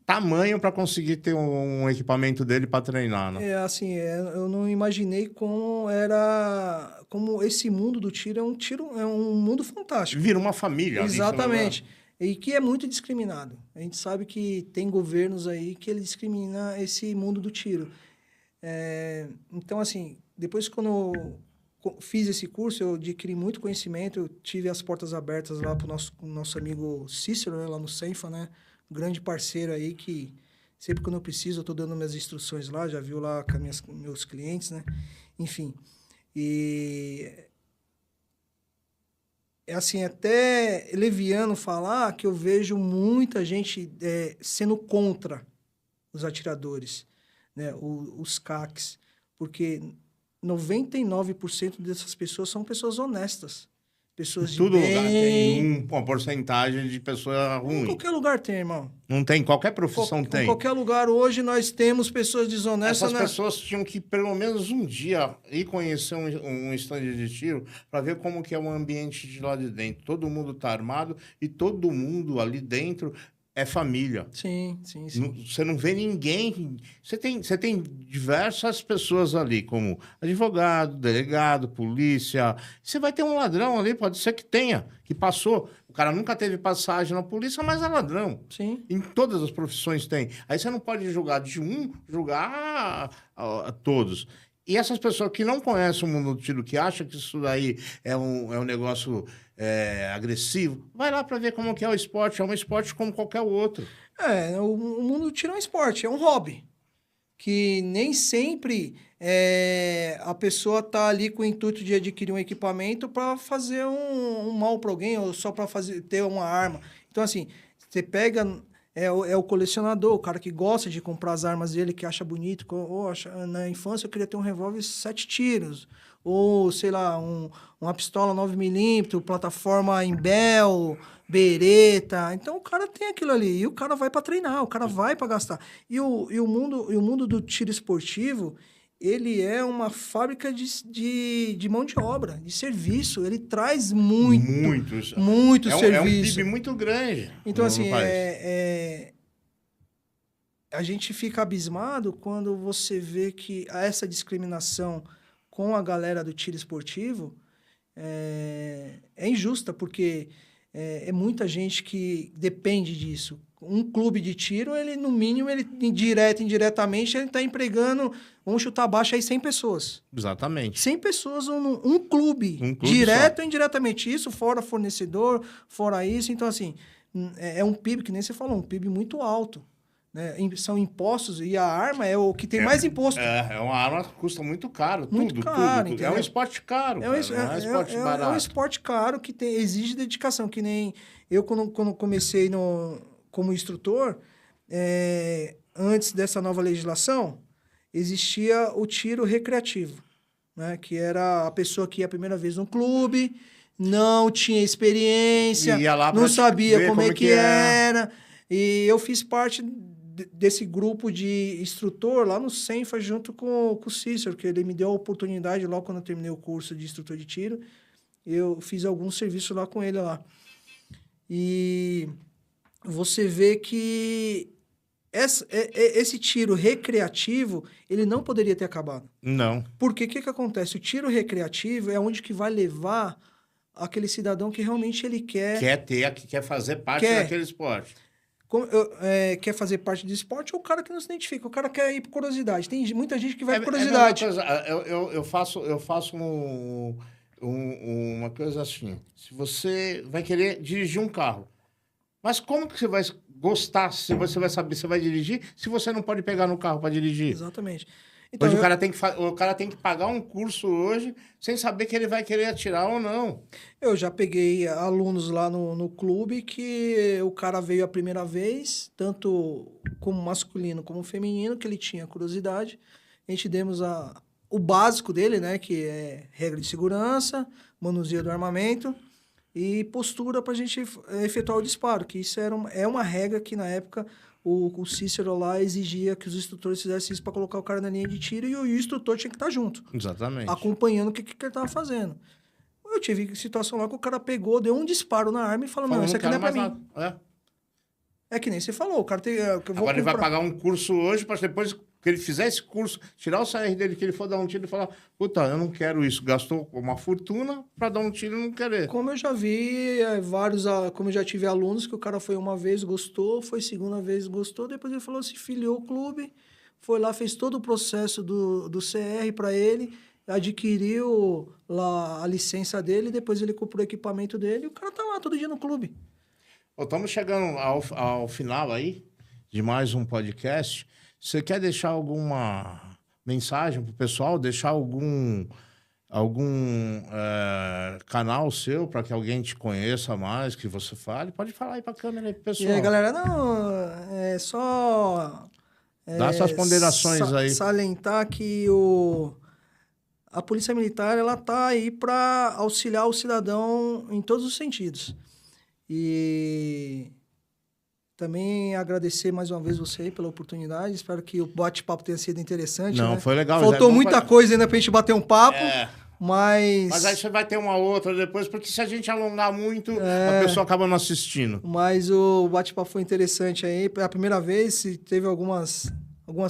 [SPEAKER 1] tamanho para conseguir ter um equipamento dele para treinar, né?
[SPEAKER 2] Eu não imaginei como esse mundo do tiro é um mundo fantástico.
[SPEAKER 1] Vira uma família.
[SPEAKER 2] Exatamente. E que é muito discriminado. A gente sabe que tem governos aí que ele discrimina esse mundo do tiro. Então, assim, depois quando fiz esse curso, eu adquiri muito conhecimento, eu tive as portas abertas lá para o nosso amigo Cícero, né, lá no Senfa, né? Grande parceiro aí que sempre quando eu preciso eu estou dando minhas instruções lá, já viu lá com meus clientes, né? Enfim, e é assim, até leviano falar que eu vejo muita gente sendo contra os atiradores, né? Os CACs, porque 99% dessas pessoas são pessoas honestas, pessoas
[SPEAKER 1] Em
[SPEAKER 2] de
[SPEAKER 1] todo lugar
[SPEAKER 2] bem.
[SPEAKER 1] tem uma porcentagem de pessoa
[SPEAKER 2] Em
[SPEAKER 1] ruim.
[SPEAKER 2] qualquer lugar tem, irmão.
[SPEAKER 1] Não tem, qualquer profissão
[SPEAKER 2] Em
[SPEAKER 1] tem.
[SPEAKER 2] qualquer lugar hoje nós temos pessoas desonestas.
[SPEAKER 1] Essas pessoas tinham que, pelo menos um dia, ir conhecer um estande de tiro para ver como que é o ambiente de lá de dentro. Todo mundo está armado e todo mundo ali dentro é família.
[SPEAKER 2] Sim, sim, sim.
[SPEAKER 1] Você não vê ninguém. Você tem diversas pessoas ali, como advogado, delegado, polícia. Você vai ter um ladrão ali, pode ser que tenha, que passou. O cara nunca teve passagem na polícia, mas é ladrão.
[SPEAKER 2] Sim.
[SPEAKER 1] Em todas as profissões tem. Aí você não pode julgar de um, julgar a todos. E essas pessoas que não conhecem o mundo do tiro, que acham que isso daí é um negócio agressivo, vai lá para ver como que é o esporte. É um esporte como qualquer outro.
[SPEAKER 2] O mundo do tiro é um esporte, é um hobby. Que nem sempre a pessoa tá ali com o intuito de adquirir um equipamento para fazer um mal para alguém ou só para ter uma arma. Então, assim, você pega... É o colecionador, o cara que gosta de comprar as armas dele, que acha bonito. Na infância eu queria ter um revólver 7 tiros. Ou, sei lá, uma pistola 9mm, plataforma Imbel, Beretta. Então o cara tem aquilo ali. E o cara vai para treinar, o cara vai para gastar. E o mundo do tiro esportivo, ele é uma fábrica de mão de obra, de serviço. Ele traz muito serviço.
[SPEAKER 1] É um PIB muito grande.
[SPEAKER 2] Então, assim, a gente fica abismado quando você vê que essa discriminação com a galera do tiro esportivo é injusta, porque é muita gente que depende disso. Um clube de tiro, ele no mínimo, ele indiretamente, ele está empregando, vamos chutar abaixo aí, 100 pessoas.
[SPEAKER 1] Exatamente.
[SPEAKER 2] 100 pessoas, um clube direto ou indiretamente. Isso, fora fornecedor, fora isso. Então, assim, é um PIB, que nem você falou, um PIB muito alto. Né? São impostos e a arma é o que tem mais imposto.
[SPEAKER 1] É uma arma que custa muito caro.
[SPEAKER 2] Muito caro.
[SPEAKER 1] Tudo. É um esporte caro. Não é um esporte barato.
[SPEAKER 2] É um esporte caro que exige dedicação. Que nem eu, quando comecei como instrutor, antes dessa nova legislação, existia o tiro recreativo, né? Que era a pessoa que ia a primeira vez no clube, não tinha experiência, não sabia como é que era. E eu fiz parte desse grupo de instrutor lá no Senfa, junto com o Cícero, que ele me deu a oportunidade, logo quando eu terminei o curso de instrutor de tiro, eu fiz alguns serviços lá com ele lá. E você vê que esse tiro recreativo, ele não poderia ter acabado.
[SPEAKER 1] Não.
[SPEAKER 2] Porque o que acontece? O tiro recreativo é onde que vai levar aquele cidadão que realmente ele quer
[SPEAKER 1] fazer parte daquele esporte.
[SPEAKER 2] Quer fazer parte do esporte, ou o cara que não se identifica, o cara quer ir por curiosidade. Tem muita gente que vai por curiosidade.
[SPEAKER 1] Eu faço uma coisa assim. Se você vai querer dirigir um carro, mas como que você vai gostar, se você vai saber se vai dirigir, se você não pode pegar no carro para dirigir?
[SPEAKER 2] Exatamente. Então,
[SPEAKER 1] Hoje o cara tem que pagar um curso hoje sem saber que ele vai querer atirar ou não.
[SPEAKER 2] Eu já peguei alunos lá no clube que o cara veio a primeira vez, tanto como masculino como feminino, que ele tinha curiosidade. A gente demos o básico dele, né, que é regra de segurança, manuseio do armamento e postura para a gente efetuar o disparo, que isso é uma regra que na época o Cícero lá exigia que os instrutores fizessem isso para colocar o cara na linha de tiro e o instrutor tinha que estar junto.
[SPEAKER 1] Exatamente.
[SPEAKER 2] Acompanhando o que ele estava fazendo. Eu tive situação lá que o cara pegou, deu um disparo na arma e falou, não, isso aqui não é para mim. É que nem você falou, o cara tem...
[SPEAKER 1] Agora ele vai pagar um curso hoje para depois que ele fizer esse curso, tirar o CR dele, que ele for dar um tiro e falar, puta, eu não quero isso. Gastou uma fortuna para dar um tiro e não querer.
[SPEAKER 2] Como eu já vi como eu já tive alunos que o cara foi uma vez, gostou, foi segunda vez, gostou, depois ele falou, se filiou ao clube, foi lá, fez todo o processo do CR para ele adquiriu lá a licença dele, depois ele comprou o equipamento dele e o cara tá lá todo dia no clube.
[SPEAKER 1] Estamos chegando ao final aí de mais um podcast. Você quer deixar alguma mensagem pro pessoal? Deixar algum canal seu para que alguém te conheça mais, que você fale? Pode falar aí para a câmera aí pro pessoal.
[SPEAKER 2] E aí, galera, não, é só...
[SPEAKER 1] Dá suas ponderações aí.
[SPEAKER 2] Salientar que a Polícia Militar, ela tá aí para auxiliar o cidadão em todos os sentidos. E também agradecer mais uma vez você aí pela oportunidade. Espero que o bate-papo tenha sido interessante.
[SPEAKER 1] Não,
[SPEAKER 2] né?
[SPEAKER 1] foi legal.
[SPEAKER 2] Faltou muita coisa ainda pra gente bater um papo.
[SPEAKER 1] Mas aí você vai ter uma outra depois, porque se a gente alongar muito, a pessoa acaba não assistindo.
[SPEAKER 2] Mas o bate-papo foi interessante aí. É a primeira vez, se teve algumas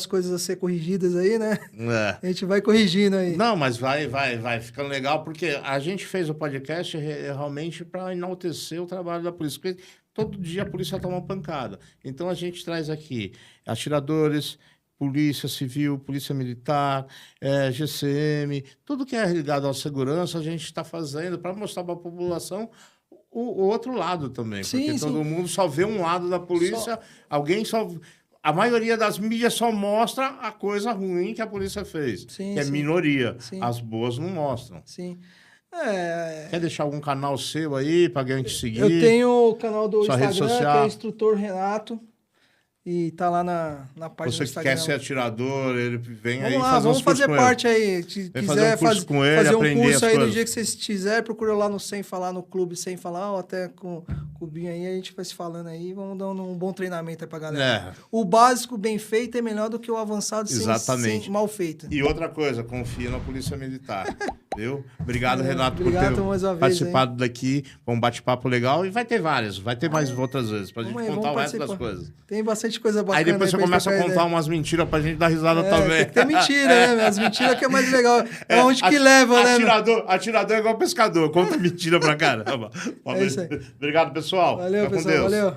[SPEAKER 2] coisas a ser corrigidas aí, né? A gente vai corrigindo aí.
[SPEAKER 1] Não, mas vai ficando legal, porque a gente fez o podcast realmente para enaltecer o trabalho da polícia. Porque todo dia a polícia toma pancada. Então a gente traz aqui atiradores, Polícia Civil, Polícia Militar, GCM, tudo que é ligado à segurança a gente está fazendo para mostrar para a população o outro lado também.
[SPEAKER 2] Sim,
[SPEAKER 1] porque todo mundo só vê um lado da polícia, a maioria das mídias só mostra a coisa ruim que a polícia fez, que é minoria. Sim. As boas não mostram.
[SPEAKER 2] Sim.
[SPEAKER 1] Quer deixar algum canal seu aí para alguém te seguir?
[SPEAKER 2] Eu tenho o canal do
[SPEAKER 1] Sua
[SPEAKER 2] Instagram,
[SPEAKER 1] rede social.
[SPEAKER 2] que é Instrutor Renato. E tá lá na página
[SPEAKER 1] Você
[SPEAKER 2] do Instagram.
[SPEAKER 1] Você que quer ser atirador, ele vem
[SPEAKER 2] vamos
[SPEAKER 1] aí
[SPEAKER 2] lá,
[SPEAKER 1] fazer
[SPEAKER 2] vamos fazer parte
[SPEAKER 1] ele.
[SPEAKER 2] aí. Se
[SPEAKER 1] vem
[SPEAKER 2] quiser
[SPEAKER 1] fazer um curso com ele,
[SPEAKER 2] fazer um
[SPEAKER 1] aprender
[SPEAKER 2] curso
[SPEAKER 1] as
[SPEAKER 2] aí
[SPEAKER 1] coisas.
[SPEAKER 2] no dia que vocês quiserem, procura lá no Sem Falar, no Clube Sem Falar, ou até com o Binho aí, a gente vai se falando aí, vamos dando um bom treinamento aí pra galera. O básico bem feito é melhor do que o avançado sem mal feito.
[SPEAKER 1] E outra coisa, confia na Polícia Militar. Viu? Obrigado, Renato,
[SPEAKER 2] obrigado
[SPEAKER 1] por
[SPEAKER 2] mais uma
[SPEAKER 1] ter
[SPEAKER 2] vez,
[SPEAKER 1] participado daqui. Um bate-papo legal e vai ter vários. Vai ter mais outras vezes pra gente contar o resto das coisas.
[SPEAKER 2] Tem bastante coisa bacana.
[SPEAKER 1] Aí depois você começa a contar umas mentiras pra gente dar risada também.
[SPEAKER 2] Tem que ter mentira, né? As mentiras que é mais legal. É onde que leva, né?
[SPEAKER 1] Atirador é igual pescador. Conta mentira pra caramba.
[SPEAKER 2] É isso aí.
[SPEAKER 1] Obrigado, pessoal.
[SPEAKER 2] Valeu, pessoal. Valeu.